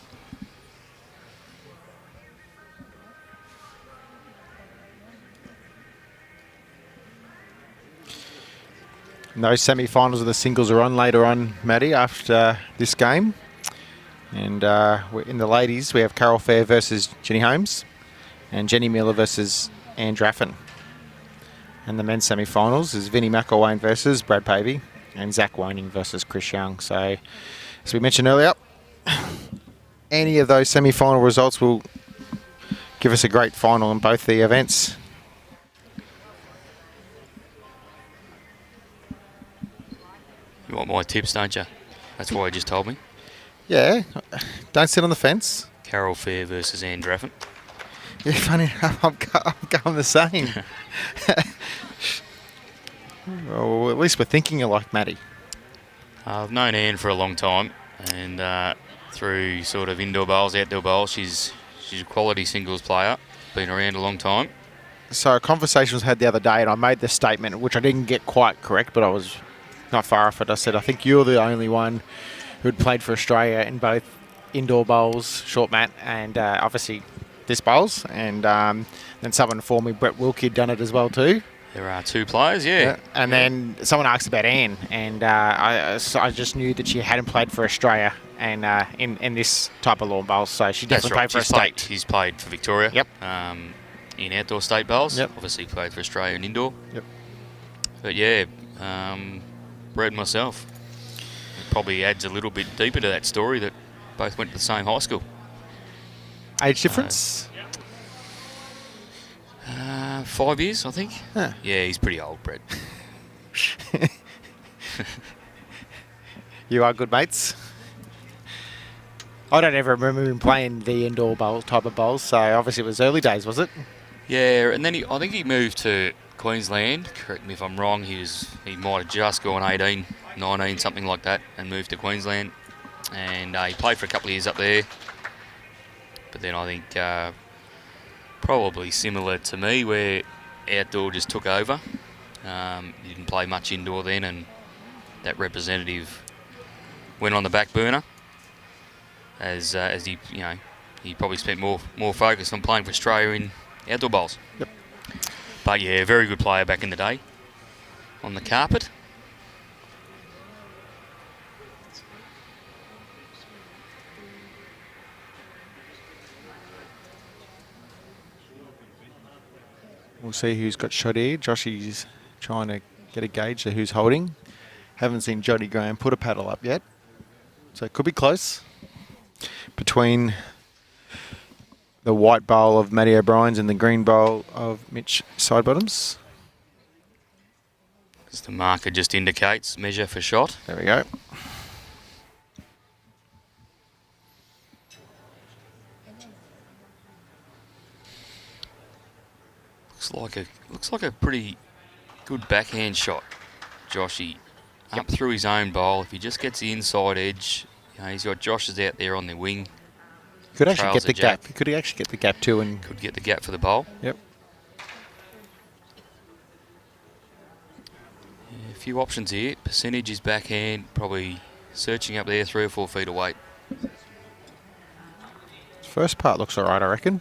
And those semi-finals of the singles are on later on, Maddie, after this game. And in the ladies, we have Carol Fair versus Jenny Holmes and Jenny Miller versus Anne Draffin. And the men's semi-finals is Vinnie McElwain versus Brad Pavey and Zach Waning versus Chris Young. So, as we mentioned earlier, any of those semi-final results will give us a great final in both the events. You want my tips, don't you? That's why you just told me. Yeah, don't sit on the fence. Carol Fair versus Anne Draffin. Yeah, funny enough, I'm going the same. Well, at least we're thinking alike, Matty. I've known Anne for a long time, and through sort of indoor bowls, outdoor bowls, she's a quality singles player. Been around a long time. So a conversation was had the other day, and I made this statement, which I didn't get quite correct, but I was not far off it. I said, I think you're the only one who'd played for Australia in both indoor bowls, short mat, and obviously disc bowls. And then someone informed me Brett Wilkie had done it as well too. There are 2 players, yeah. And then someone asked about Anne, and I just knew that she hadn't played for Australia and in this type of lawn bowls, so she definitely played for a state. She's played for Victoria. Yep. In outdoor state bowls. Yep. Obviously played for Australia in indoor. Yep. But yeah, Brett and myself. It probably adds a little bit deeper to that story that both went to the same high school. Age difference? 5 years, I think. Huh. Yeah, he's pretty old, Brett. You are good mates. I don't ever remember him playing the indoor bowl type of bowls, so obviously it was early days, was it? Yeah, and then I think he moved to Queensland. Correct me if I'm wrong. He might have just gone 18, 19, something like that, and moved to Queensland. And he played for a couple of years up there. But then I think probably similar to me, where outdoor just took over. He didn't play much indoor then, and that representative went on the back burner. As he probably spent more focus on playing for Australia in outdoor bowls. Yep. But yeah, very good player back in the day on the carpet. We'll see who's got shot here. Joshy's trying to get a gauge of who's holding. Haven't seen Jodie Graham put a paddle up yet. So it could be close. Between the white bowl of Matty O'Brien's and the green bowl of Mitch Sidebottom's. As the marker just indicates, measure for shot. There we go. Looks like a pretty good backhand shot, Joshy. Up through his own bowl. If he just gets the inside edge, he's got Josh's out there on the wing. Could actually get the gap. Could he actually get the gap too? And could get the gap for the bowl. Yep. Yeah, a few options here. Percentage is backhand, probably searching up there 3 or 4 feet away. First part looks alright, I reckon.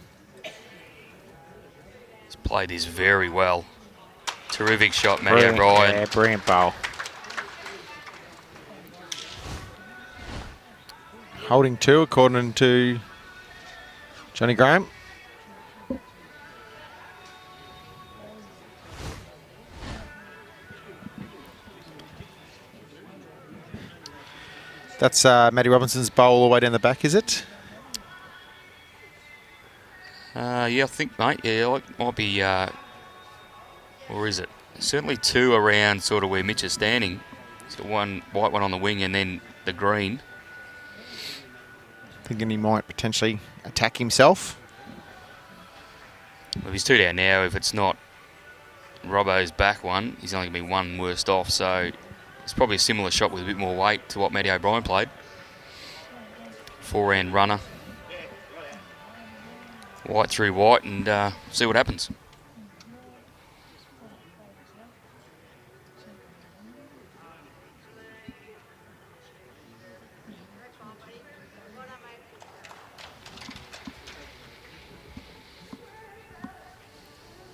He's played this very well. Terrific shot, Matty O'Brien. Yeah, brilliant bowl. holding 2 according to Johnny Graham. That's Matty Robinson's bowl all the way down the back, is it? Yeah, I think, mate. Yeah, it might be, or is it? Certainly 2 around sort of where Mitch is standing. He's got one white one on the wing and then the green. Thinking he might potentially attack himself. Well, if he's 2 down now, if it's not Robbo's back one, he's only going to be 1 worst off. So it's probably a similar shot with a bit more weight to what Matty O'Brien played. 4-round runner. White through white and see what happens.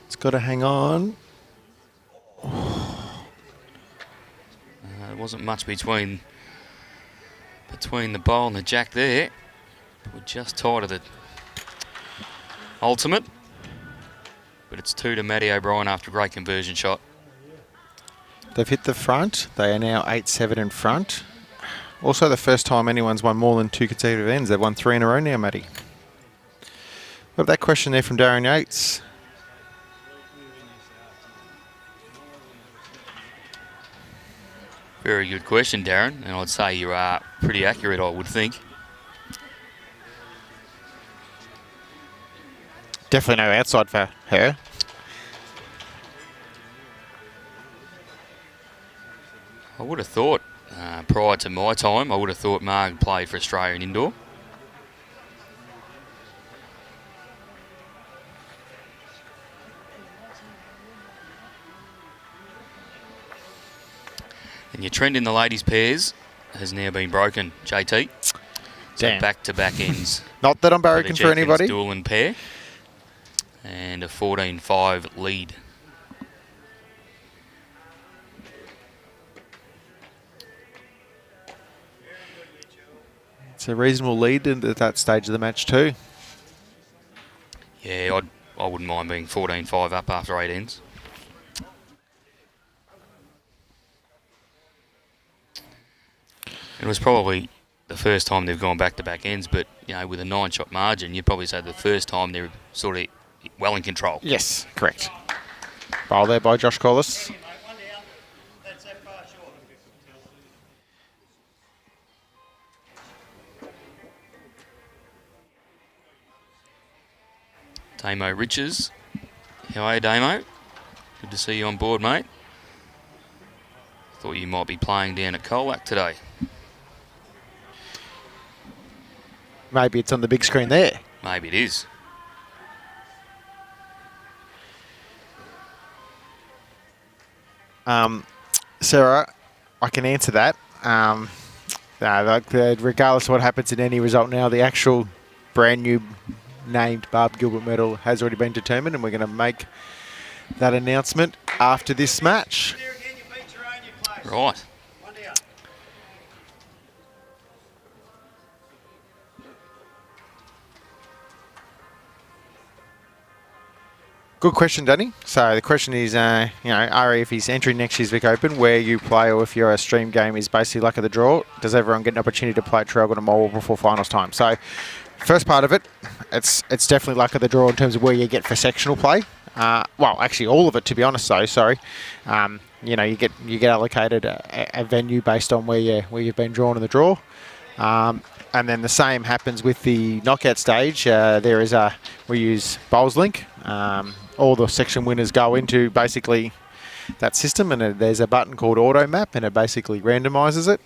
It's got to hang on. There wasn't much between the bowl and the jack there. We're just tight of the ultimate, but it's 2 to Matty O'Brien after a great conversion shot. They've hit the front. They are now 8-7 in front. Also the first time anyone's won more than 2 consecutive ends. They've won 3 in a row now, Matty. Got that question there from Darren Yates. Very good question, Darren, and I'd say you are pretty accurate, I would think. Definitely no outside for her. I would have thought, prior to my time, I would have thought Marg played for Australia in indoor. And your trend in the ladies' pairs has now been broken, JT. So Damn. back-to-back ends. Not that I'm barracking for anybody. Dual and pair. And a 14-5 lead. It's a reasonable lead at that stage of the match too. Yeah, I wouldn't mind being 14-5 up after 8 ends. It was probably the first time they've gone back-to-back ends, but you know, with a 9-shot margin, you'd probably say the first time they're sort of well in control. Yes, correct. Bowl there by Josh Corless. One down. That's that far short. Damo Riches. How are you, Damo? Good to see you on board, mate. Thought you might be playing down at Colac today. Maybe it's on the big screen there. Maybe it is. Sarah, I can answer that. Regardless of what happens in any result now, the actual brand new named Barb Gilbert medal has already been determined, and we're going to make that announcement after this match. There again, you beat your own, you place. Right. One down. Good question, Danny. So the question is, Ari, if he's entering next year's Vic Open, where you play, or if you're a stream game, is basically luck of the draw. Does everyone get an opportunity to play Traralgon and Morwell before finals time? So, first part of it, it's definitely luck of the draw in terms of where you get for sectional play. Well, actually, all of it, to be honest. Though, sorry, you get allocated a venue based on where you've been drawn in the draw. And then the same happens with the knockout stage. We use Bowls Link. All the section winners go into basically that system, and there's a button called Auto Map, and it basically randomises it.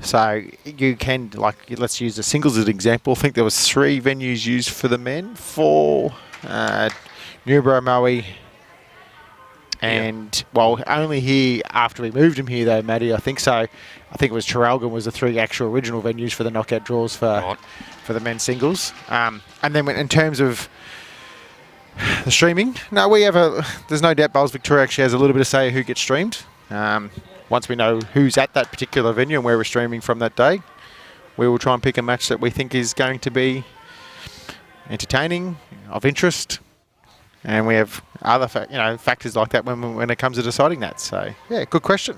So you can, let's use the singles as an example. I think there was 3 venues used for the men for Newborough, Moe, and only here after we moved him here though, Matty. I think so. I think it was Traralgon was the 3 actual original venues for the knockout draws for the men's singles. And then in terms of the streaming, there's no doubt Bowls Victoria actually has a little bit of say who gets streamed. Once we know who's at that particular venue and where we're streaming from that day, we will try and pick a match that we think is going to be entertaining, of interest, and we have other factors like that when it comes to deciding that. So yeah, good question.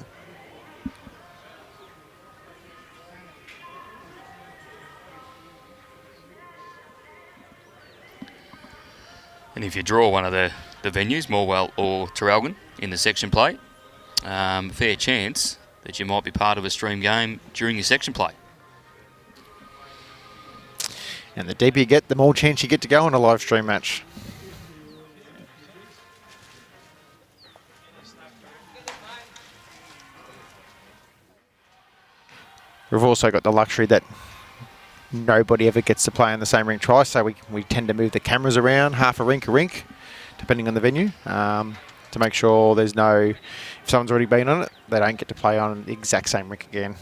And if you draw one of the venues, Morwell or Traralgon, in the section play, fair chance that you might be part of a stream game during your section play. And the deeper you get, the more chance you get to go on a live stream match. We've also got the luxury that nobody ever gets to play on the same rink twice, so we tend to move the cameras around, half a rink, depending on the venue, to make sure there's no, if someone's already been on it, they don't get to play on the exact same rink again.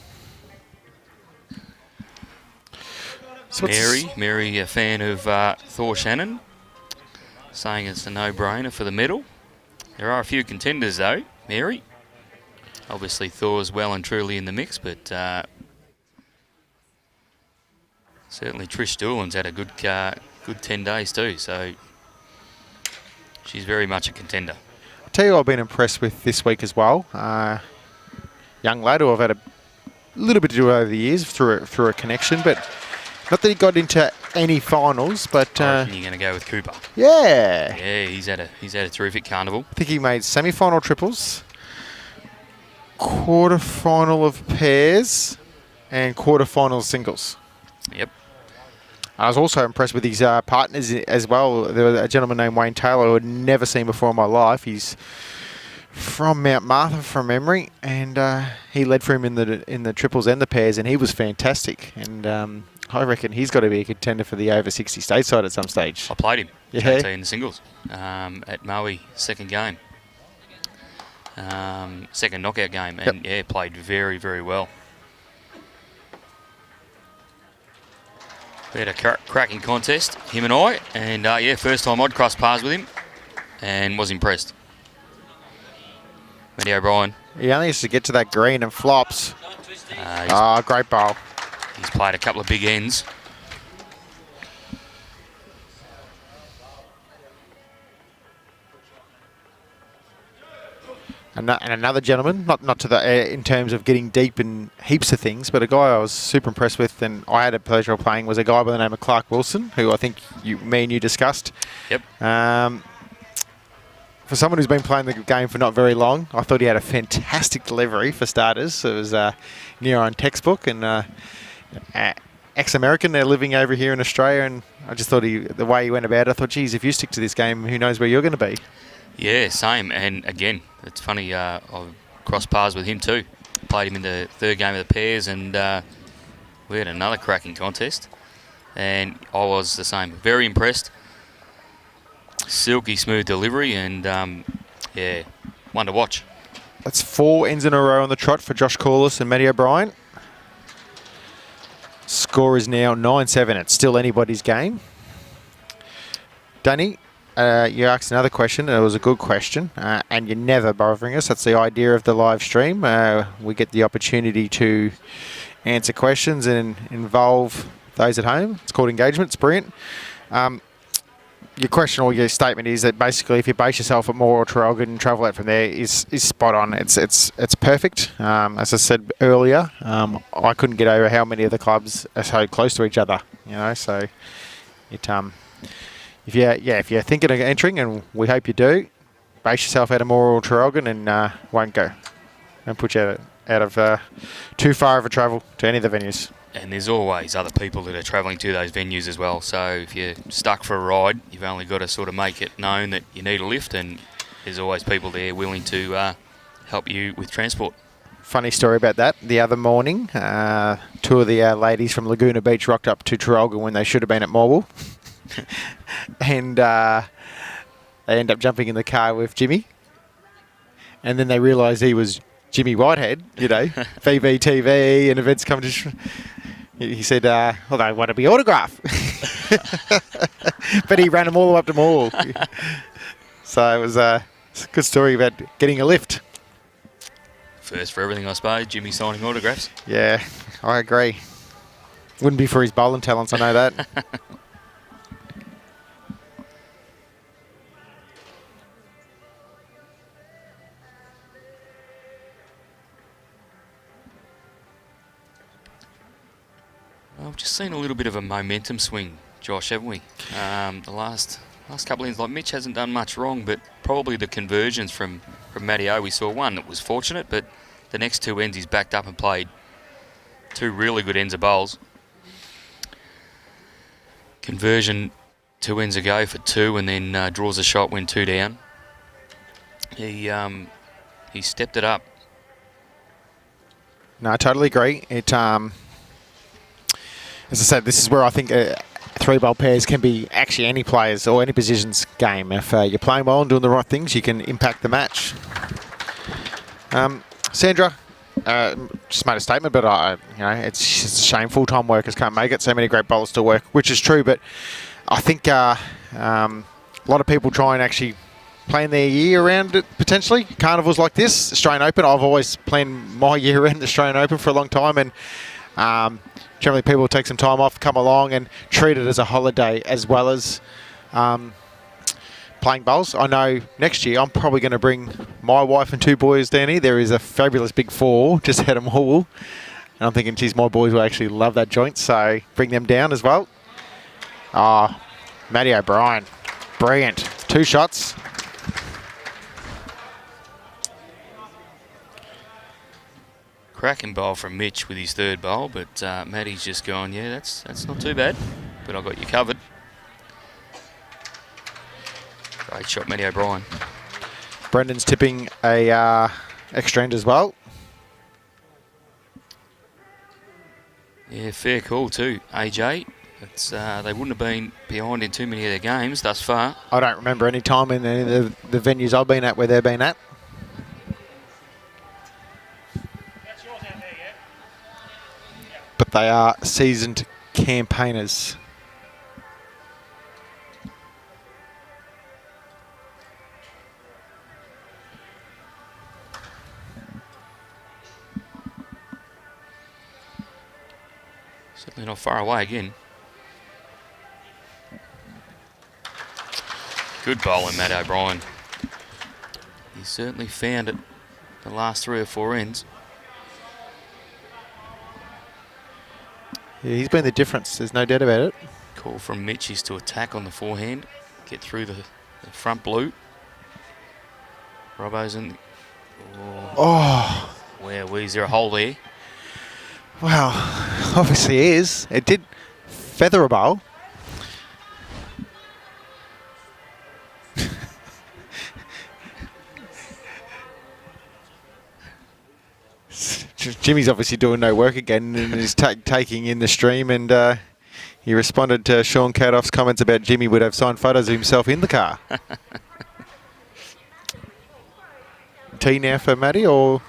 So Mary, a fan of Thor Shannon, saying it's a no-brainer for the medal. There are a few contenders though, Mary. Obviously Thor's well and truly in the mix, but certainly Trish Doolan's had a good 10 days too, so she's very much a contender. I'll tell you who I've been impressed with this week as well. Young lad who I've had a little bit to do over the years through a connection, but not that he got into any finals, but I reckon you're going to go with Cooper. Yeah. Yeah, he's had a terrific carnival. I think he made semi-final triples, quarter-final of pairs, and quarter-final singles. Yep. I was also impressed with his partners as well. There was a gentleman named Wayne Taylor who I'd never seen before in my life. He's from Mount Martha from memory, and he led for him in the triples and the pairs, and he was fantastic. And I reckon he's got to be a contender for the over 60 stateside at some stage. I played him, Yeah. JT, in the singles at Moama, second game. Second knockout game, and yeah, played very, very well. We had a cracking contest, him and I, and yeah, first time I'd crossed paths with him, and was impressed. Matty O'Brien. He only has to get to that green and flops. Great bowl. He's played a couple of big ends. And another gentleman, not to the in terms of getting deep in heaps of things, but a guy I was super impressed with, and I had a pleasure of playing, was a guy by the name of Clark Wilson, who I think me and you discussed. Yep. For someone who's been playing the game for not very long, I thought he had a fantastic delivery for starters. It was near on textbook, and ex-American, they're living over here in Australia, and I just thought the way he went about it, I thought, geez, if you stick to this game, who knows where you're going to be. Yeah, same. And again, it's funny, I've crossed paths with him too. Played him in the third game of the pairs, and we had another cracking contest. And I was the same. Very impressed. Silky smooth delivery, and yeah, one to watch. That's 4 ends in a row on the trot for Josh Corless and Matty O'Brien. Score is now 9-7. It's still anybody's game. Danny, you asked another question, and it was a good question, and you're never bothering us. That's the idea of the live stream. We get the opportunity to answer questions and involve those at home. It's called engagement. It's brilliant. Your question or your statement is that basically if you base yourself at Morwell or Traralgon and travel out from there is spot on. It's perfect. As I said earlier, I couldn't get over how many of the clubs are so close to each other. So it if you're thinking of entering, and we hope you do, base yourself out of Morwell or Traralgon and won't go. Don't put you out of too far of a travel to any of the venues. And there's always other people that are travelling to those venues as well. So if you're stuck for a ride, you've only got to sort of make it known that you need a lift, and there's always people there willing to help you with transport. Funny story about that. The other morning, 2 of the ladies from Laguna Beach rocked up to Traralgon when they should have been at Morwell. And they end up jumping in the car with Jimmy. And then they realised he was Jimmy Whitehead, VVTV and events come to... He said, well, they want to be autographed. But he ran them all the way up to Morwell. So it was a good story about getting a lift. First for everything, I suppose. Jimmy signing autographs. Yeah, I agree. Wouldn't be for his bowling talents, I know that. Well, we've just seen a little bit of a momentum swing, Josh, haven't we? The last couple of ends, like Mitch hasn't done much wrong, but probably the conversions from Mathew, we saw one that was fortunate, but the next two ends he's backed up and played two really good ends of bowls. Conversion 2 ends ago for 2 and then draws a shot when 2 down. He stepped it up. No, I totally agree. It, as I said, this is where I think 3-bowl pairs can be actually any players or any positions game. If you're playing well and doing the right things, you can impact the match. Sandra just made a statement, but it's just a shame full-time workers can't make it. So many great bowlers to work, which is true. But I think a lot of people try and actually plan their year around it potentially. Carnivals like this, Australian Open. I've always planned my year around the Australian Open for a long time, and generally people take some time off, come along and treat it as a holiday as well as playing bowls. I know next year I'm probably going to bring my wife and 2 boys down here. There is a fabulous big 4 just out of Morwell, and I'm thinking, geez, my boys will actually love that joint, so bring them down as well. Matty O'Brien, brilliant. 2 shots. Cracking bowl from Mitch with his 3rd bowl, but Matty's just gone, yeah, that's not too bad, but I got you covered. Great shot, Matty O'Brien. Brendan's tipping a extra end as well. Yeah, fair call too, AJ. It's, they wouldn't have been behind in too many of their games thus far. I don't remember any time in any of the venues I've been at where they've been at. But they are seasoned campaigners. Certainly not far away again. Good bowling, Matt O'Brien. He certainly found it the last 3 or 4 ends. Yeah, he's been the difference, there's no doubt about it. Call from Mitch is to attack on the forehand, get through the front blue. Robbo's in. Oh. Where is there a hole there? Well, obviously it is. It did feather a bowl. Jimmy's obviously doing no work again and is taking in the stream, and he responded to Sean Cadoff's comments about Jimmy would have signed photos of himself in the car. Tee now for Matty, or?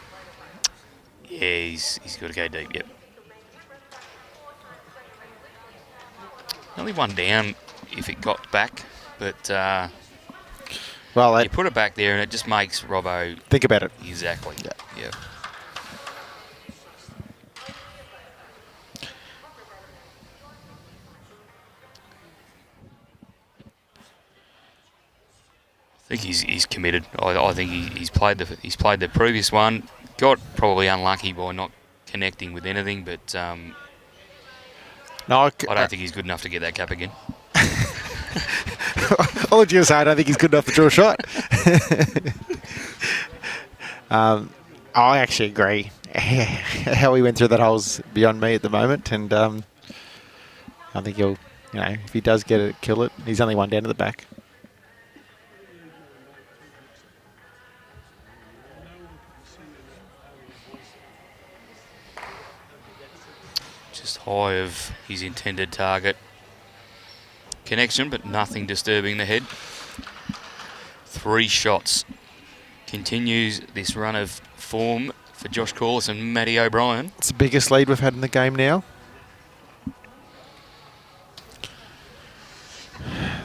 Yeah, he's got to go deep, yep. Only 1 down if it got back, but well, you put it back there and it just makes Robbo... Think about it. Exactly, yeah. I think he's committed. I think he's played the previous one. Got probably unlucky by not connecting with anything, but no, I don't think he's good enough to get that cap again. All you say, I don't think he's good enough to draw a shot. I actually agree. How he went through that hole's beyond me at the moment, and I think he'll, if he does get it, kill it. He's only 1 down to the back. Just high of his intended target. Connection, but nothing disturbing the head. 3 shots. Continues this run of form for Josh Corless and Matty O'Brien. It's the biggest lead we've had in the game now.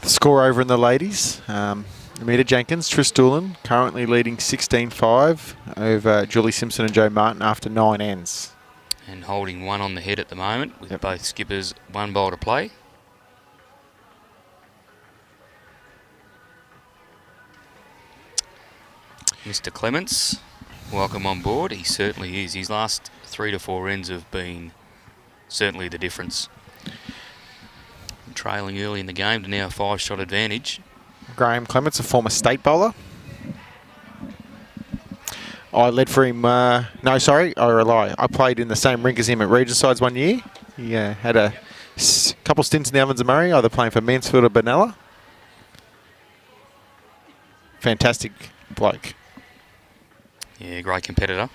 The score over in the ladies. Amita Jenkins, Tris Doolan, currently leading 16-5 over Julie Simpson and Joe Martin after 9 ends. And holding one on the head at the moment with both skippers, one bowl to play. Mr. Clements, welcome on board. He certainly is. His last 3 to 4 ends have been certainly the difference. Trailing early in the game to now a 5-shot advantage. Graham Clements, a former state bowler. I led for him, no, sorry, I lie. I played in the same rink as him at Regent Sides one year. He had a couple stints in the Ovens of Murray, either playing for Mansfield or Benalla. Fantastic bloke. Yeah, great competitor.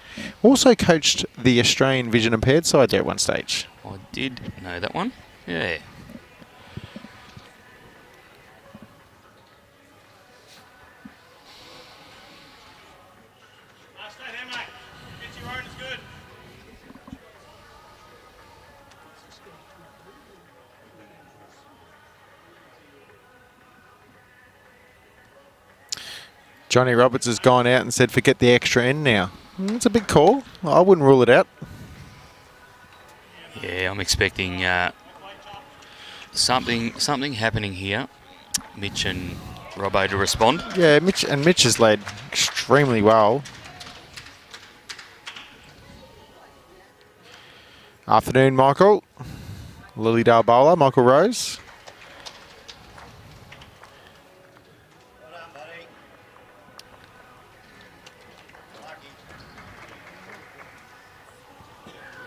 Also coached the Australian vision impaired side there at one stage. I did know that one. Yeah. Stay there, mate. Get your own is good. Johnny Roberts has gone out and said forget the extra end now. It's a big call. I wouldn't rule it out. Yeah, I'm expecting something happening here. Mitch and Robbo to respond. Yeah, Mitch has led extremely well. Afternoon, Michael. Lilydale bowler, Michael Rose.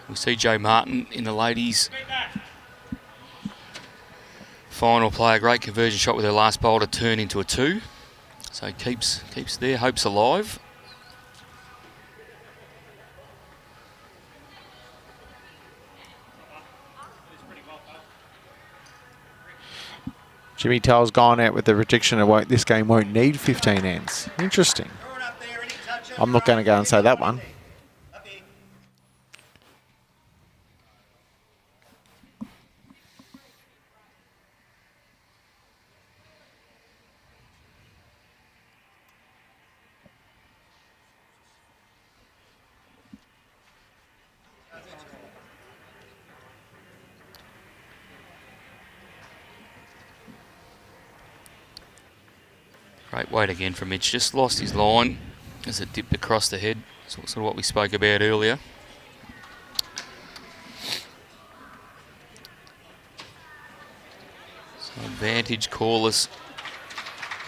We see Joe Martin in the ladies' final play. A great conversion shot with her last bowl to turn into a 2. So keeps their hopes alive. Jimmy Tell's gone out with the prediction of this game won't need 15 ends. Interesting. I'm not going to go and say that one. Great weight again from Mitch. Just lost his line as it dipped across the head. Sort of what we spoke about earlier. So advantage, Corless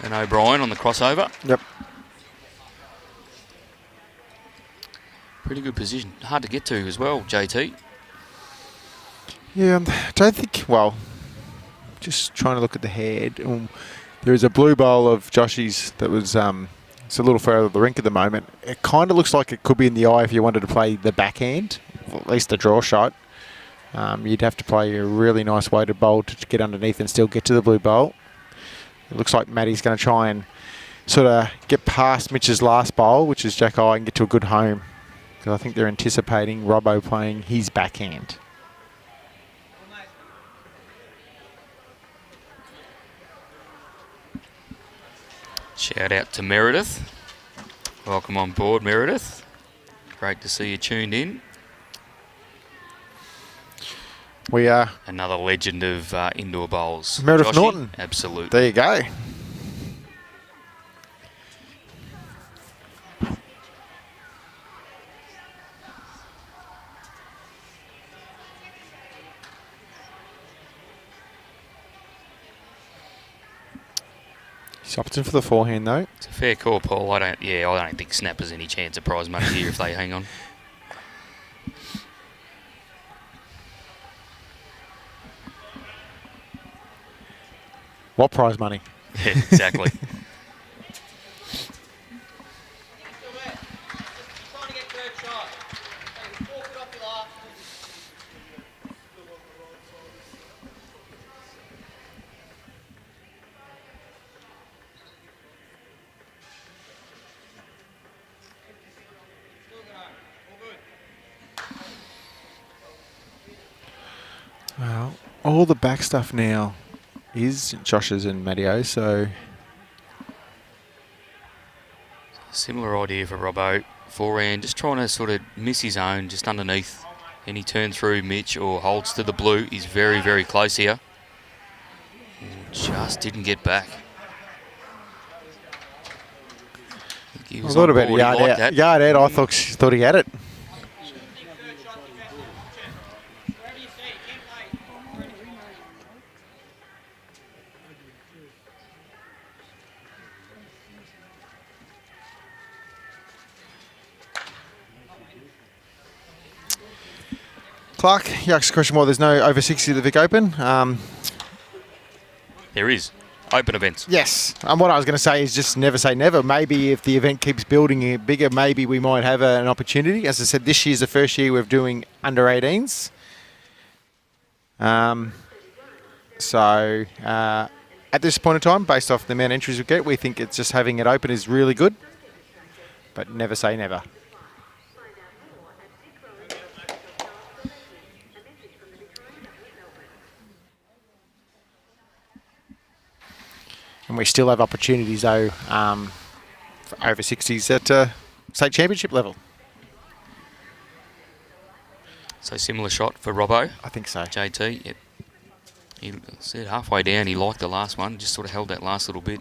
and O'Brien on the crossover. Yep. Pretty good position. Hard to get to as well, JT. Yeah, I don't think, well, just trying to look at the head. There is a blue bowl of Joshy's that was it's a little further up the rink at the moment. It kind of looks like it could be in the eye if you wanted to play the backhand, at least the draw shot. You'd have to play a really nice weighted bowl to get underneath and still get to the blue bowl. It looks like Maddie's going to try and sort of get past Mitch's last bowl, which is Jack Eye, and get to a good home. Because I think they're anticipating Robbo playing his backhand. Shout out to Meredith. Welcome on board, Meredith. Great to see you tuned in. We are another legend of indoor bowls. Meredith Joshy, Norton. Absolutely. There you go. Opting for the forehand though. It's a fair call, Paul. I don't think Snap has any chance of prize money here if they hang on. What prize money? Yeah, exactly. Well, all the back stuff now is Josh's and Matteo, so... Similar idea for Robbo. Forehand, just trying to sort of miss his own, just underneath Any turn through Mitch or holds to the blue is very, very close here. Just didn't get back. He I was thought on about board. He yard liked out. that. Yard out, I thought he had it. Clark, you asked a question why there's no over 60 at the Vic Open. There is. Open events. Yes, and what I was going to say is just never say never. Maybe if the event keeps building bigger, maybe we might have an opportunity. As I said, this year's the first year we're doing under 18s. So at this point in time, based off the amount of entries we get, we think it's just having it open is really good. But never say never. And we still have opportunities, though, for over 60s at state championship level. So similar shot for Robbo. I think so. JT, yep. He said halfway down he liked the last one, just sort of held that last little bit.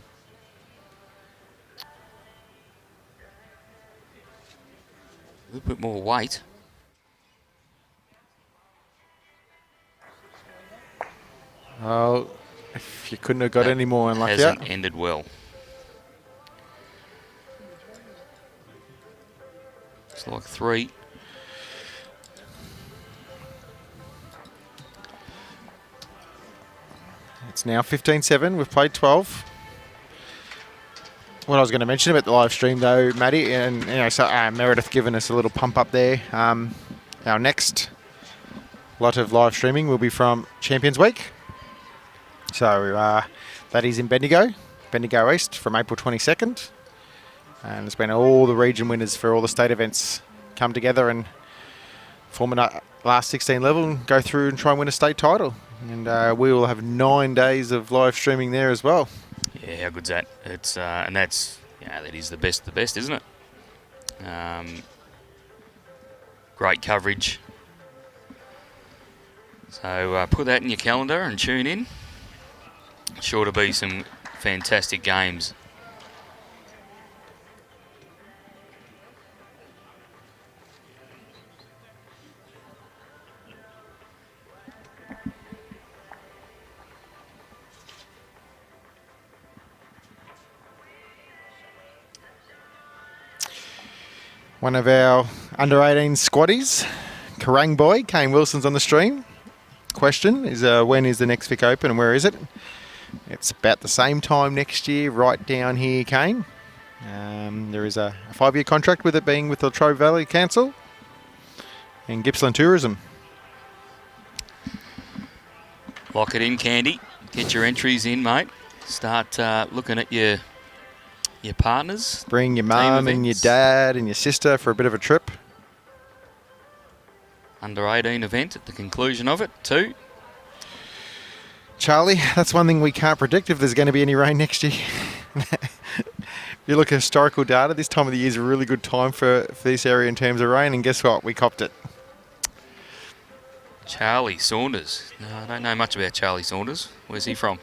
A little bit more weight. Oh, if you couldn't have got any more unlucky. Hasn't ended well. It's like 3. It's now 15-7. We've played 12. What I was going to mention about the live stream, though, Matty, and so Meredith giving us a little pump up there. Our next lot of live streaming will be from Champions Week. So that is in Bendigo East from April 22nd. And it's been all the region winners for all the state events come together and form a last 16 level and go through and try and win a state title. And we will have 9 days of live streaming there as well. Yeah, how good's that? It's and that's that is the best of the best, isn't it? Great coverage. So put that in your calendar and tune in. Sure to be some fantastic games. One of our under-18 squaddies, Karang boy, Kane Wilson's on the stream. Question is, when is the next Vic Open and where is it? It's about the same time next year, right down here, Kane. There is a 5-year contract with it being with the Latrobe Valley Council and Gippsland Tourism. Lock it in, Candy. Get your entries in, mate. Start looking at your partners. Bring your mum and your dad and your sister for a bit of a trip. Under 18 event at the conclusion of it, too. Charlie, that's one thing we can't predict if there's going to be any rain next year. If you look at historical data, this time of the year is a really good time for this area in terms of rain, and guess what? We copped it. Charlie Saunders. No, I don't know much about Charlie Saunders. Where's he from?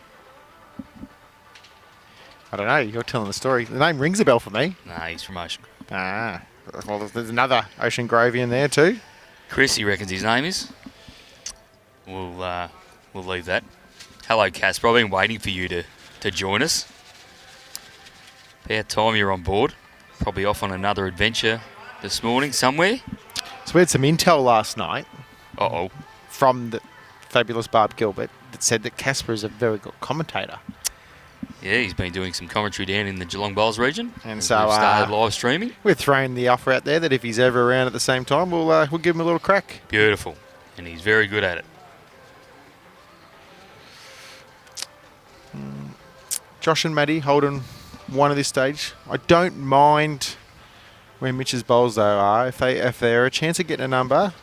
I don't know. You're telling the story. The name rings a bell for me. Nah, he's from Ocean. Ah, well, there's another Ocean Gravy in there too. Chris, he reckons his name is. We'll leave that. Hello, Casper. I've been waiting for you to join us. About time you're on board. Probably off on another adventure this morning somewhere. So we had some intel last night Uh-oh. from the fabulous Barb Gilbert that said that Casper is a very good commentator. Yeah, he's been doing some commentary down in the Geelong Bowls region. And We've so started live streaming. We're throwing the offer out there that if he's ever around at the same time, we'll give him a little crack. Beautiful. And he's very good at it. Josh and Maddie holding one at this stage. I don't mind where Mitch's bowls though are. If they're a chance of getting a number,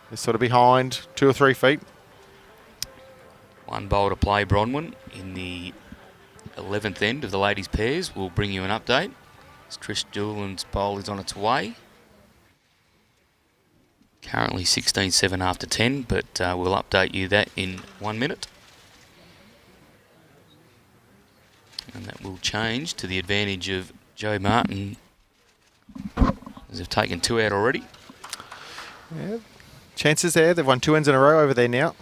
they're sort of behind 2 or 3 feet. One bowl to play, Bronwyn, in the 11th end of the ladies' pairs. We'll bring you an update as Trish Doolan's bowl is on its way. Currently 16-7 after 10, but we'll update you that in 1 minute. And that will change to the advantage of Joe Martin, as they've taken 2 out already. Yeah. Chances there. They've won 2 ends in a row over there now.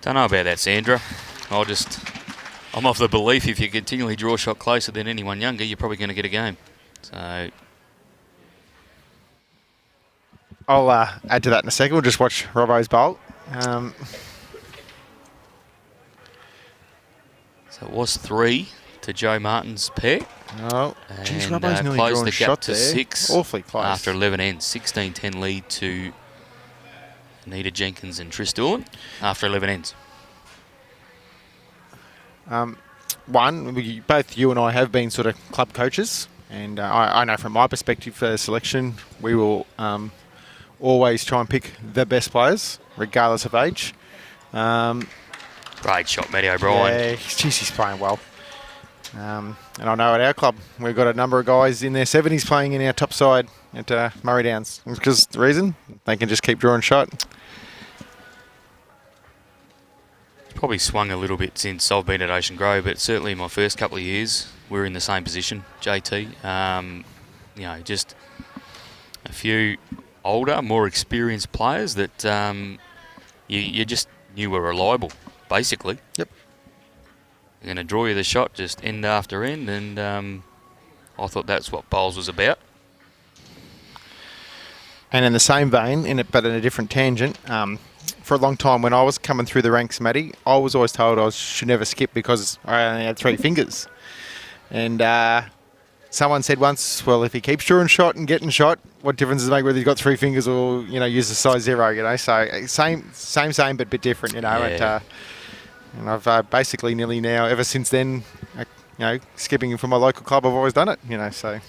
Don't know about that, Sandra. I'm of the belief if you continually draw a shot closer than anyone younger, you're probably going to get a game. So I'll add to that in a second. We'll just watch Robbo's bowl. So it was 3 to Joe Martin's pair. Oh, geez, And Robbo's nearly closed drawn the a gap shot to there. 6 Awfully close. after 11 ends. 16-10 lead to Anita Jenkins and Trish Doolan after 11 ends. Both you and I have been sort of club coaches, and I know from my perspective for selection, we will always try and pick the best players, regardless of age. Great shot, Matty O'Brien. Yeah, geez, he's playing well. And I know at our club, we've got a number of guys in their 70s playing in our top side at Murray Downs. Because the reason, they can just keep drawing shot. Probably swung a little bit since I've been at Ocean Grove, but certainly my first couple of years, we're in the same position, JT. You know, just a few older, more experienced players that you just knew were reliable, basically. Yep. They're going to draw you the shot just end after end, and I thought that's what bowls was about. And in the same vein, but in a different tangent, for a long time when I was coming through the ranks, Matty, I was always told I should never skip because I only had 3 fingers. And someone said once, well, if he keeps drawing shot and getting shot, what difference does it make whether he's got 3 fingers or, you know, use the size 0, you know? So same, but a bit different, you know. Yeah. And I've basically nearly now, ever since then, you know, skipping from my local club, I've always done it, you know, so...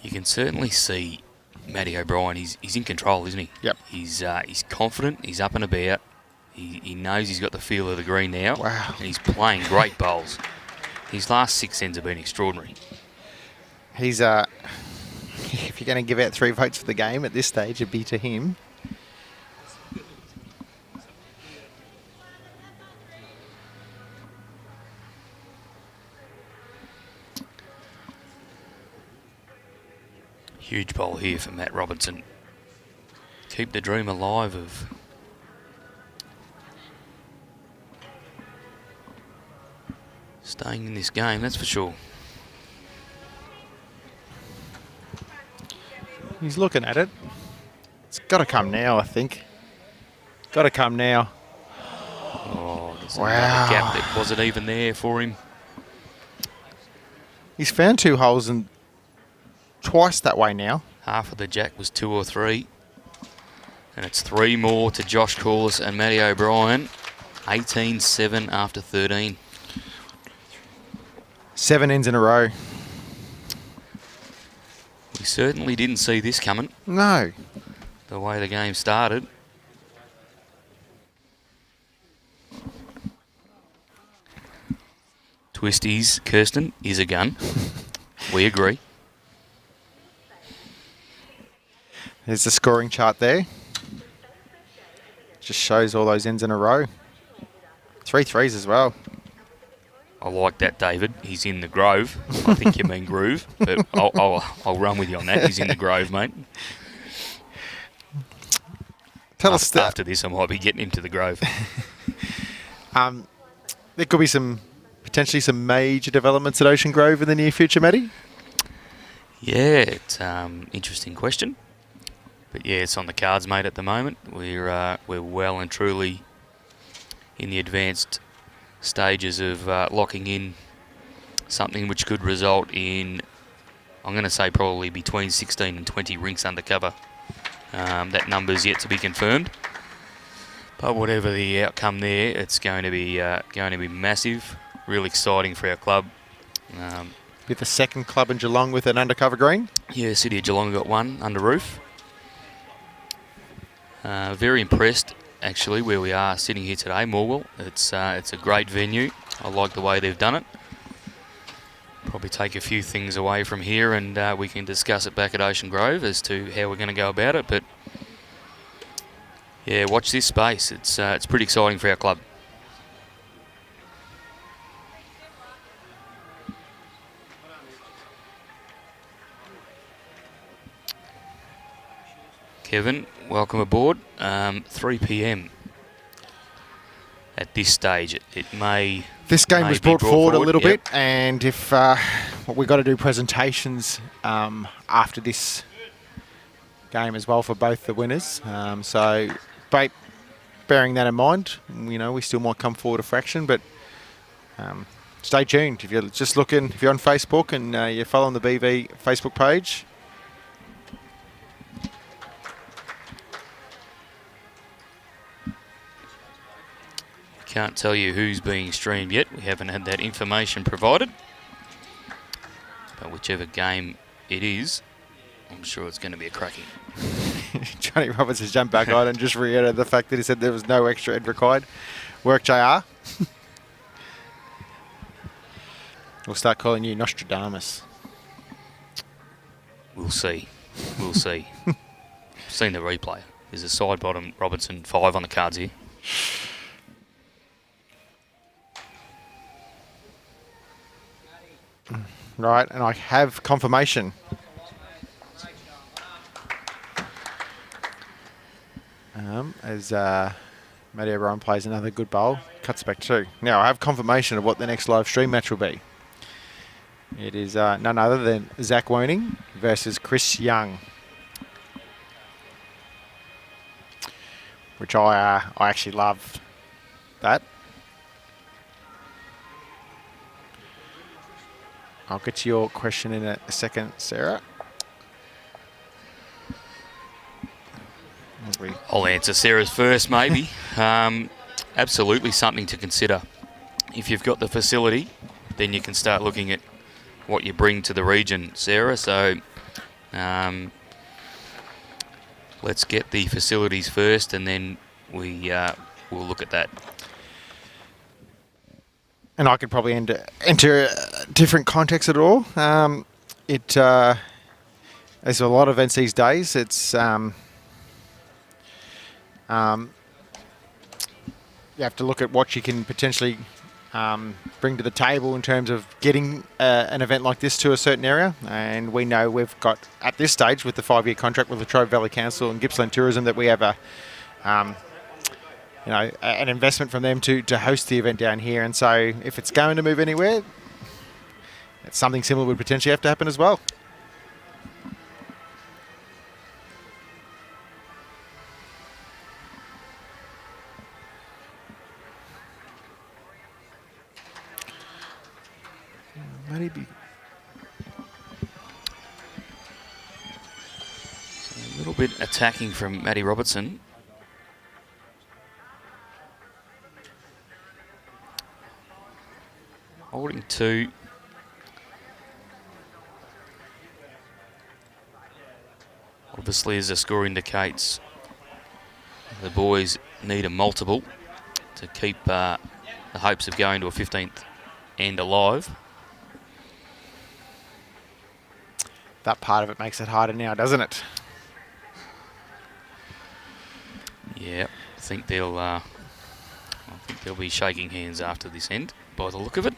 You can certainly see Matty O'Brien. He's in control, isn't he? Yep. He's confident. He's up and about. He knows he's got the feel of the green now. Wow. And he's playing great bowls. His last 6 ends have been extraordinary. He's if you're going to give out 3 votes for the game at this stage, it'd be to him. Huge bowl here for Matt Robertson. Keep the dream alive of staying in this game, that's for sure. He's looking at it. It's got to come now, I think. Got to come now. Oh, there's Wow. another gap that wasn't even there for him. He's found 2 holes and twice that way now. Half of the jack was 2 or 3. And it's 3 more to Josh Corless and Matty O'Brien. 18-7 after 13. 7 ends in a row. We certainly didn't see this coming, No. the way the game started. Twisties, Kirsten, is a gun. We agree. There's the scoring chart there. Just shows all those ends in a row. 3 threes as well. I like that, David. He's in the grove. I think you mean groove, but I'll run with you on that. He's in the grove, mate. Tell us that. After this, I might be getting him to the grove. There could be potentially some major developments at Ocean Grove in the near future, Matty. Yeah, it's interesting question. But yeah, it's on the cards, mate, at the moment. We're well and truly in the advanced stages of locking in something which could result in, I'm going to say probably between 16 and 20 rinks under cover. That number's yet to be confirmed. But whatever the outcome there, it's going to be massive, real exciting for our club. With the second club in Geelong with an undercover green. Yeah, City of Geelong got one under roof. Very impressed, actually, where we are sitting here today, Morwell. It's a great venue. I like the way they've done it. Probably take a few things away from here, and we can discuss it back at Ocean Grove as to how we're going to go about it. But yeah, watch this space. It's pretty exciting for our club. Kevin, welcome aboard. 3 p.m. At this stage, it may. This game may was be brought forward a little yep. bit, and if we've got to do presentations after this game as well for both the winners. So, bearing that in mind, we still might come forward a fraction, but stay tuned. If you're just looking, if you're on Facebook and you're following the BV Facebook page. Can't tell you who's being streamed yet. We haven't had that information provided. But whichever game it is, I'm sure it's going to be a cracking. Johnny Roberts has jumped back on and just reiterated the fact that he said there was no extra ed required. Work, JR. We'll start calling you Nostradamus. We'll see. We'll see. Seen the replay. There's a Sidebottom Robertson 5 on the cards here. Right, and I have confirmation. As Matty O'Brien plays another good bowl, cuts back 2. Now I have confirmation of what the next live stream match will be. It is none other than Zach Woning versus Chris Young, which I actually love that. I'll get to your question in a second, Sarah. I'll answer Sarah's first, maybe. Absolutely something to consider. If you've got the facility, then you can start looking at what you bring to the region, Sarah. So let's get the facilities first, and then we'll look at that. And I could probably enter a different context at all. There's a lot of events these days. It's you have to look at what you can potentially bring to the table in terms of getting an event like this to a certain area. And we know we've got, at this stage, with the 5-year contract with Latrobe Valley Council and Gippsland Tourism, that we have an investment from them to host the event down here. And so if it's going to move anywhere, something similar would potentially have to happen as well. Maybe a little bit attacking from Matty Robertson. Holding 2. Obviously, as the score indicates, the boys need a multiple to keep the hopes of going to a 15th end alive. that part of it makes it harder now, doesn't it? Yeah, I think they'll be shaking hands after this end, by the look of it.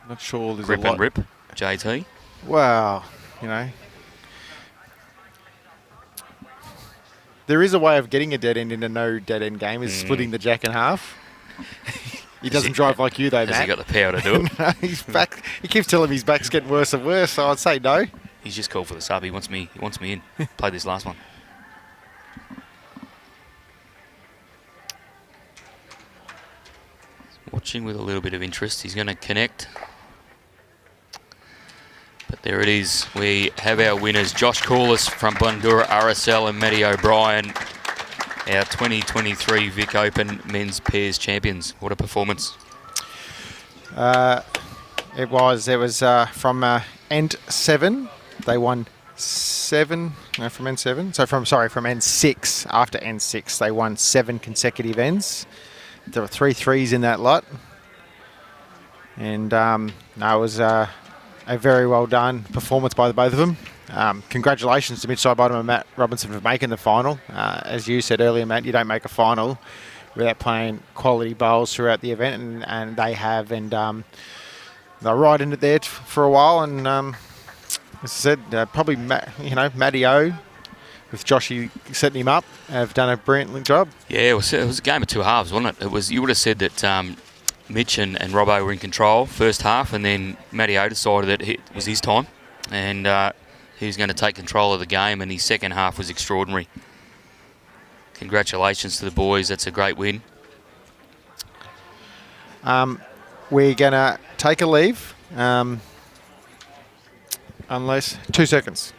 Not sure there's Grip a lot. and rip, JT. Well, you know, there is a way of getting a dead end in a no dead end game, is splitting the jack in half. He doesn't drive like you though, Matt. Has he got the power to do it? No, his back, he keeps telling me his back's getting worse and worse, so I'd say no. He's just called for the sub. He wants me in. Played this last one. Watching with a little bit of interest. He's going to connect. But there it is. We have our winners. Josh Corless from Bundura RSL and Matty O'Brien, our 2023 Vic Open Men's Pairs Champions. What a performance. It was from end 7. They won 7, no, from end 7. So from end 6. After end 6, they won 7 consecutive ends. There were 3 threes in that lot. And no, it was a very well done performance by the both of them. Congratulations to Mitch Sidebottom and Matt Robertson for making the final. As you said earlier, Matt, you don't make a final without playing quality bowls throughout the event, and they have. And they're right in it there for a while. And as I said, probably Matty O with Joshy setting him up have done a brilliant job. Yeah, it was a game of 2 halves, wasn't it? You would have said that Mitch and Robbo were in control first half, and then Matty O decided that it was his time, and he was going to take control of the game, and his second half was extraordinary. Congratulations to the boys. That's a great win. We're going to take a leave, unless 2 seconds.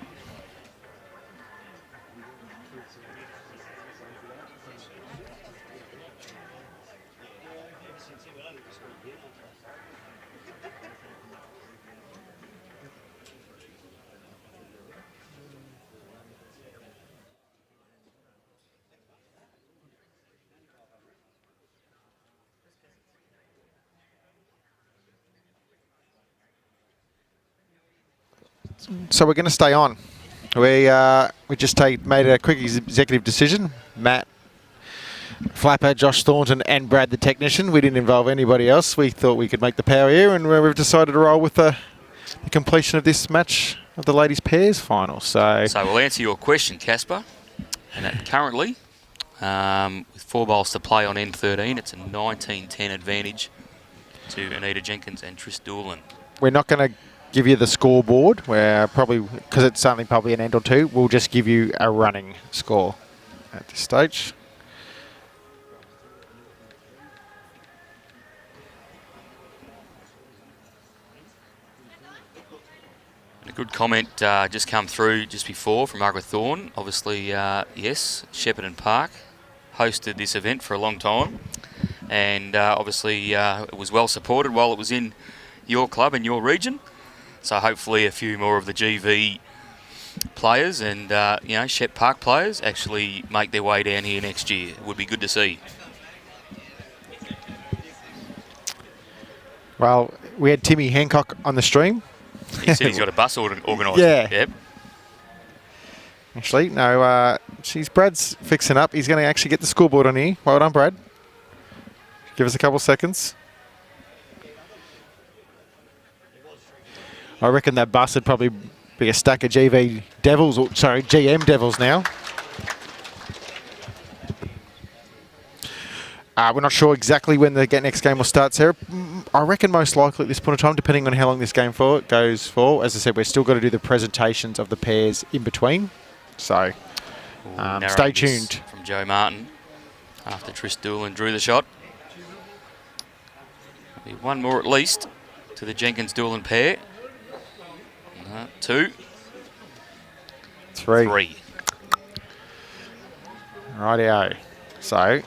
So we're going to stay on. We just made a quick executive decision. Matt Flapper, Josh Thornton and Brad the technician. We didn't involve anybody else. We thought we could make the power here, and we've decided to roll with the completion of this match of the ladies pairs final. So we'll answer your question, Casper. And that currently, with 4 bowls to play on N13, it's a 19-10 advantage to Anita Jenkins and Tris Doolan. We're not going to give you the scoreboard, where probably, because it's only probably an end or 2, we'll just give you a running score at this stage. A good comment just come through just before from Margaret Thorne. Obviously, yes, Shepparton Park hosted this event for a long time, and obviously it was well supported while it was in your club and your region. So hopefully a few more of the GV players and Shep Park players actually make their way down here next year. It would be good to see. Well, we had Timmy Hancock on the stream. He said he's got a bus organised. Yeah. Yep. Actually, no, Brad's fixing up. He's going to actually get the scoreboard on here. Well done, Brad. Give us a couple seconds. I reckon that bus would probably be a stack of GM Devils now. We're not sure exactly when the next game will start, Sarah. I reckon most likely at this point in time, depending on how long this game goes for. As I said, we've still got to do the presentations of the pairs in between. So stay tuned. From Joe Martin after Tris Doolan drew the shot. There'll be one more at least to the Jenkins-Doolan pair. 2. 3. Rightio. So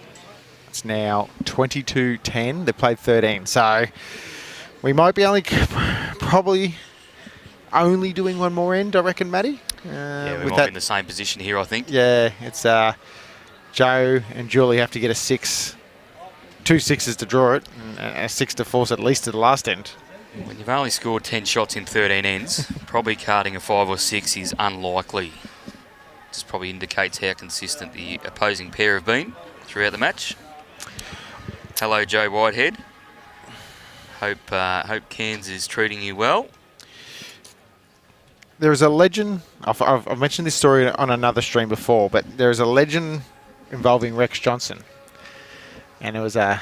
it's now 22-10. They played 13. So we might be probably only doing one more end, I reckon, Matty. Yeah, we might be in the same position here, I think. Yeah, it's Joe and Julie have to get a 6. 2 6s to draw it, and a 6 to force at least to the last end. When you've only scored 10 shots in 13 ends, probably carding a 5 or 6 is unlikely. Just probably indicates how consistent the opposing pair have been throughout the match. Hello, Joe Whitehead. Hope Cairns is treating you well. There is a legend. I've mentioned this story on another stream before, but there is a legend involving Rex Johnson, and it was either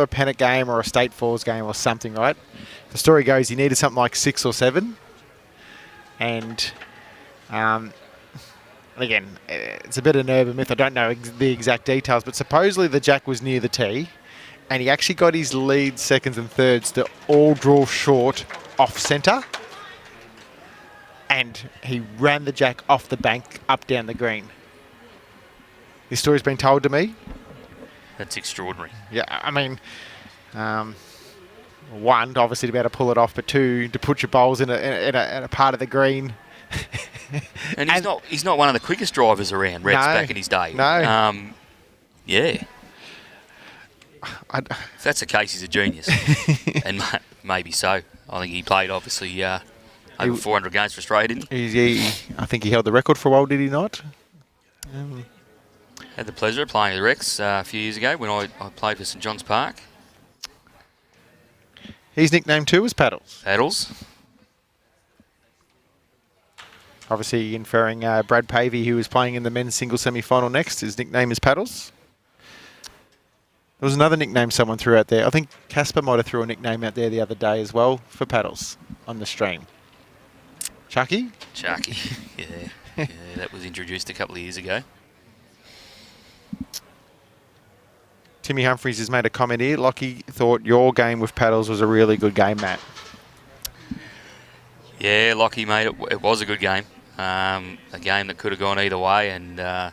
a pennant game or a state falls game or something, right? The story goes he needed something like 6 or 7, And again, it's a bit of an urban myth. I don't know the exact details, but supposedly the jack was near the tee, and he actually got his leads, seconds and thirds to all draw short off centre, and he ran the jack off the bank up down the green. This story's been told to me. That's extraordinary. Yeah, I mean, one, obviously to be able to pull it off, but two, to put your bowls in a part of the green. And he's not one of the quickest drivers around, Reds, back in his day. No. Yeah. If that's the case, he's a genius. And maybe so. I think he played, obviously, over 400 games for Australia, didn't he? I think he held the record for a while, did he not? Had the pleasure of playing with the Rex a few years ago when I played for St John's Park. His nickname too was Paddles. Paddles. Obviously inferring Brad Pavey, who was playing in the men's single semi-final next. His nickname is Paddles. There was another nickname someone threw out there. I think Casper might have threw a nickname out there the other day as well for Paddles on the stream. Chucky? Chucky, yeah. That was introduced a couple of years ago. Timmy Humphries has made a comment here. Lockie thought your game with Paddles was a really good game, Matt. Yeah, Lockie, mate, it was a good game. A game that could have gone either way, and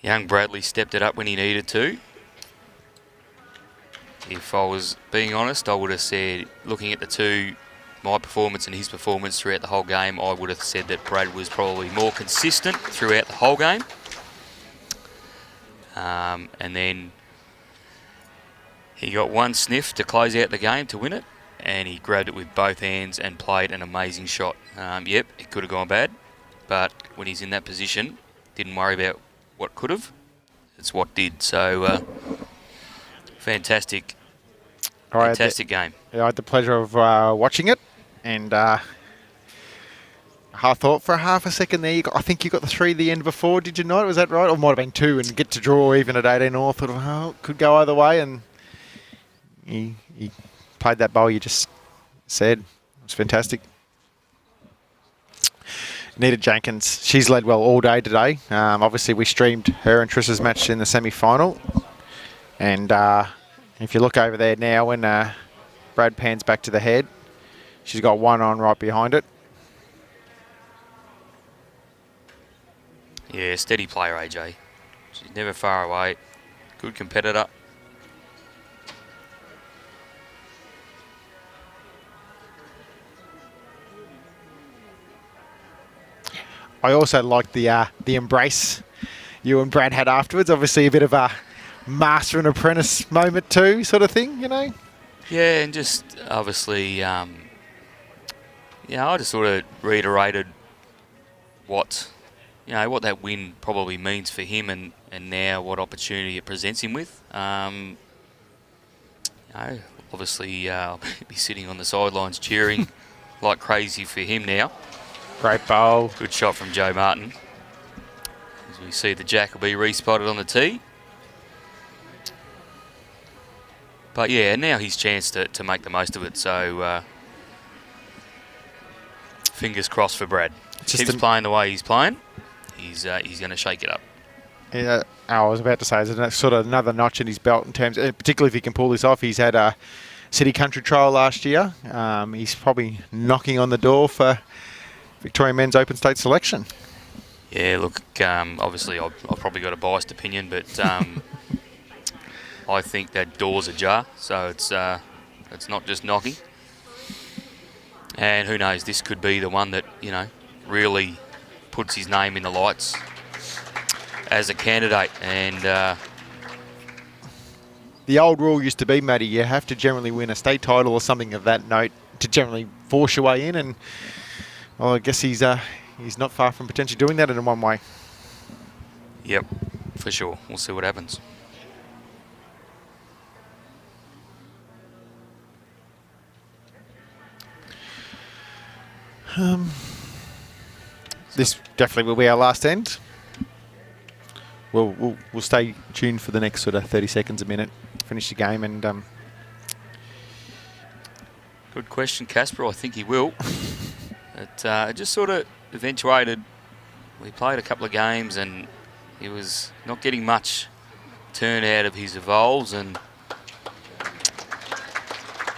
young Bradley stepped it up when he needed to. If I was being honest, I would have said, looking at the two, my performance and his performance throughout the whole game, I would have said that Brad was probably more consistent throughout the whole game. And then he got one sniff to close out the game to win it, and he grabbed it with both hands and played an amazing shot. Yep, it could have gone bad, but when he's in that position, didn't worry about what could have. It's what did. So, fantastic game. I had the pleasure of watching it, and I thought for half a second there, I think you got the three at the end before, did you not? Was that right? Or it might have been two and get to draw even at 18 all. Thought, it could go either way, and he played that bowl you just said. It was fantastic. Nita Jenkins, she's led well all day today. Obviously, we streamed her and Trish's match in the semi-final. And if you look over there now, when Brad pans back to the head, she's got one on right behind it. Yeah, steady player, AJ. She's never far away. Good competitor. I also liked the embrace you and Brad had afterwards. Obviously, a bit of a master and apprentice moment too, sort of thing, you know? Yeah, and just obviously, I just sort of reiterated what that win probably means for him, and now what opportunity it presents him with. Obviously, I'll be sitting on the sidelines cheering like crazy for him now. Great bowl. Good shot from Joe Martin. As we see, the jack will be respotted on the tee. But yeah, now his chance to make the most of it. So fingers crossed for Brad. Keeps playing the way he's playing. He's going to shake it up. Yeah, I was about to say, it's sort of another notch in his belt in terms, particularly if he can pull this off. He's had a City Country Trial last year. He's probably knocking on the door for Victorian Men's Open State selection. Yeah, look, obviously I've probably got a biased opinion, but I think that door's ajar, so it's not just knocking. And who knows, this could be the one that, really puts his name in the lights as a candidate. And the old rule used to be, Matty, you have to generally win a state title or something of that note to generally force your way in, and well, I guess he's not far from potentially doing that in one way. Yep, for sure. We'll see what happens. This definitely will be our last end. We'll stay tuned for the next sort of 30 seconds, a minute, finish the game, and good question, Casper. I think he will. It just sort of eventuated. We played a couple of games and he was not getting much turn out of his evolves, and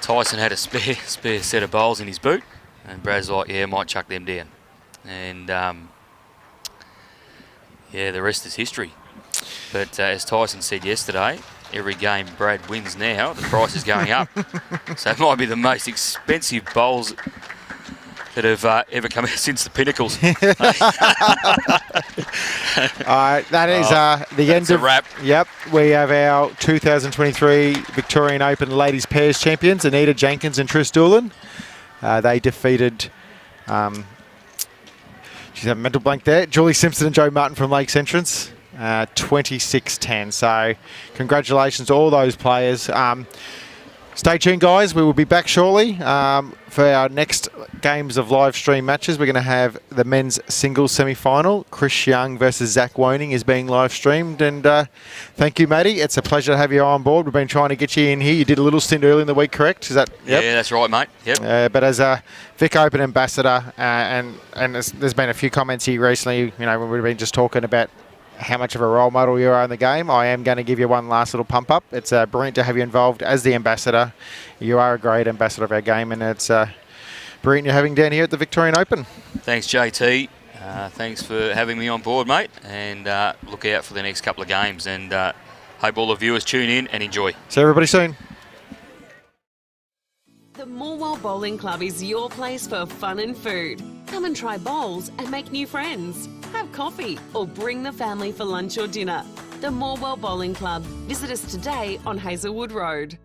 Tyson had a spare set of bowls in his boot, and Brad's like, yeah, might chuck them down. And yeah, the rest is history. But as Tyson said yesterday, every game Brad wins now, the price is going up. So it might be the most expensive bowls that have ever come out since the Pinnacles. That is the end of... a wrap. Yep, we have our 2023 Victorian Open Ladies Pairs Champions, Anita Jenkins and Trish Doolan. They defeated... she's a mental blank there. Julie Simpson and Joe Martin from Lakes Entrance. 26-10. So congratulations to all those players. Stay tuned, guys. We will be back shortly for our next games of live stream matches. We're going to have the men's singles semi-final. Chris Young versus Zach Woning is being live streamed. And thank you, Matty. It's a pleasure to have you on board. We've been trying to get you in here. You did a little stint early in the week, correct? Is that? Yep. Yeah, that's right, mate. Yep. But as a Vic Open ambassador, and there's been a few comments here recently, you know, when we've been just talking about how much of a role model you are in the game. I am going to give you one last little pump up. It's brilliant to have you involved as the ambassador. You are a great ambassador of our game, and it's brilliant you're having down here at the Victorian Open. Thanks, JT. Thanks for having me on board, mate. And look out for the next couple of games. And hope all the viewers tune in and enjoy. See everybody soon. The Morwell Bowling Club is your place for fun and food. Come and try bowls and make new friends. Have coffee or bring the family for lunch or dinner. The Morwell Bowling Club. Visit us today on Hazelwood Road.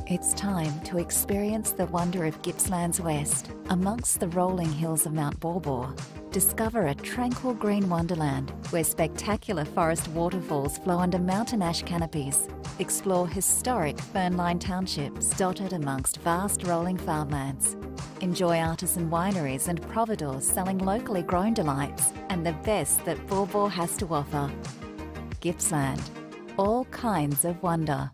It's time to experience the wonder of Gippsland's West. Amongst the rolling hills of Mount Baw, discover a tranquil green wonderland where spectacular forest waterfalls flow under mountain ash canopies. Explore historic fern-lined townships dotted amongst vast rolling farmlands. Enjoy artisan wineries and providors selling locally grown delights and the best that Baw has to offer. Gippsland. All kinds of wonder.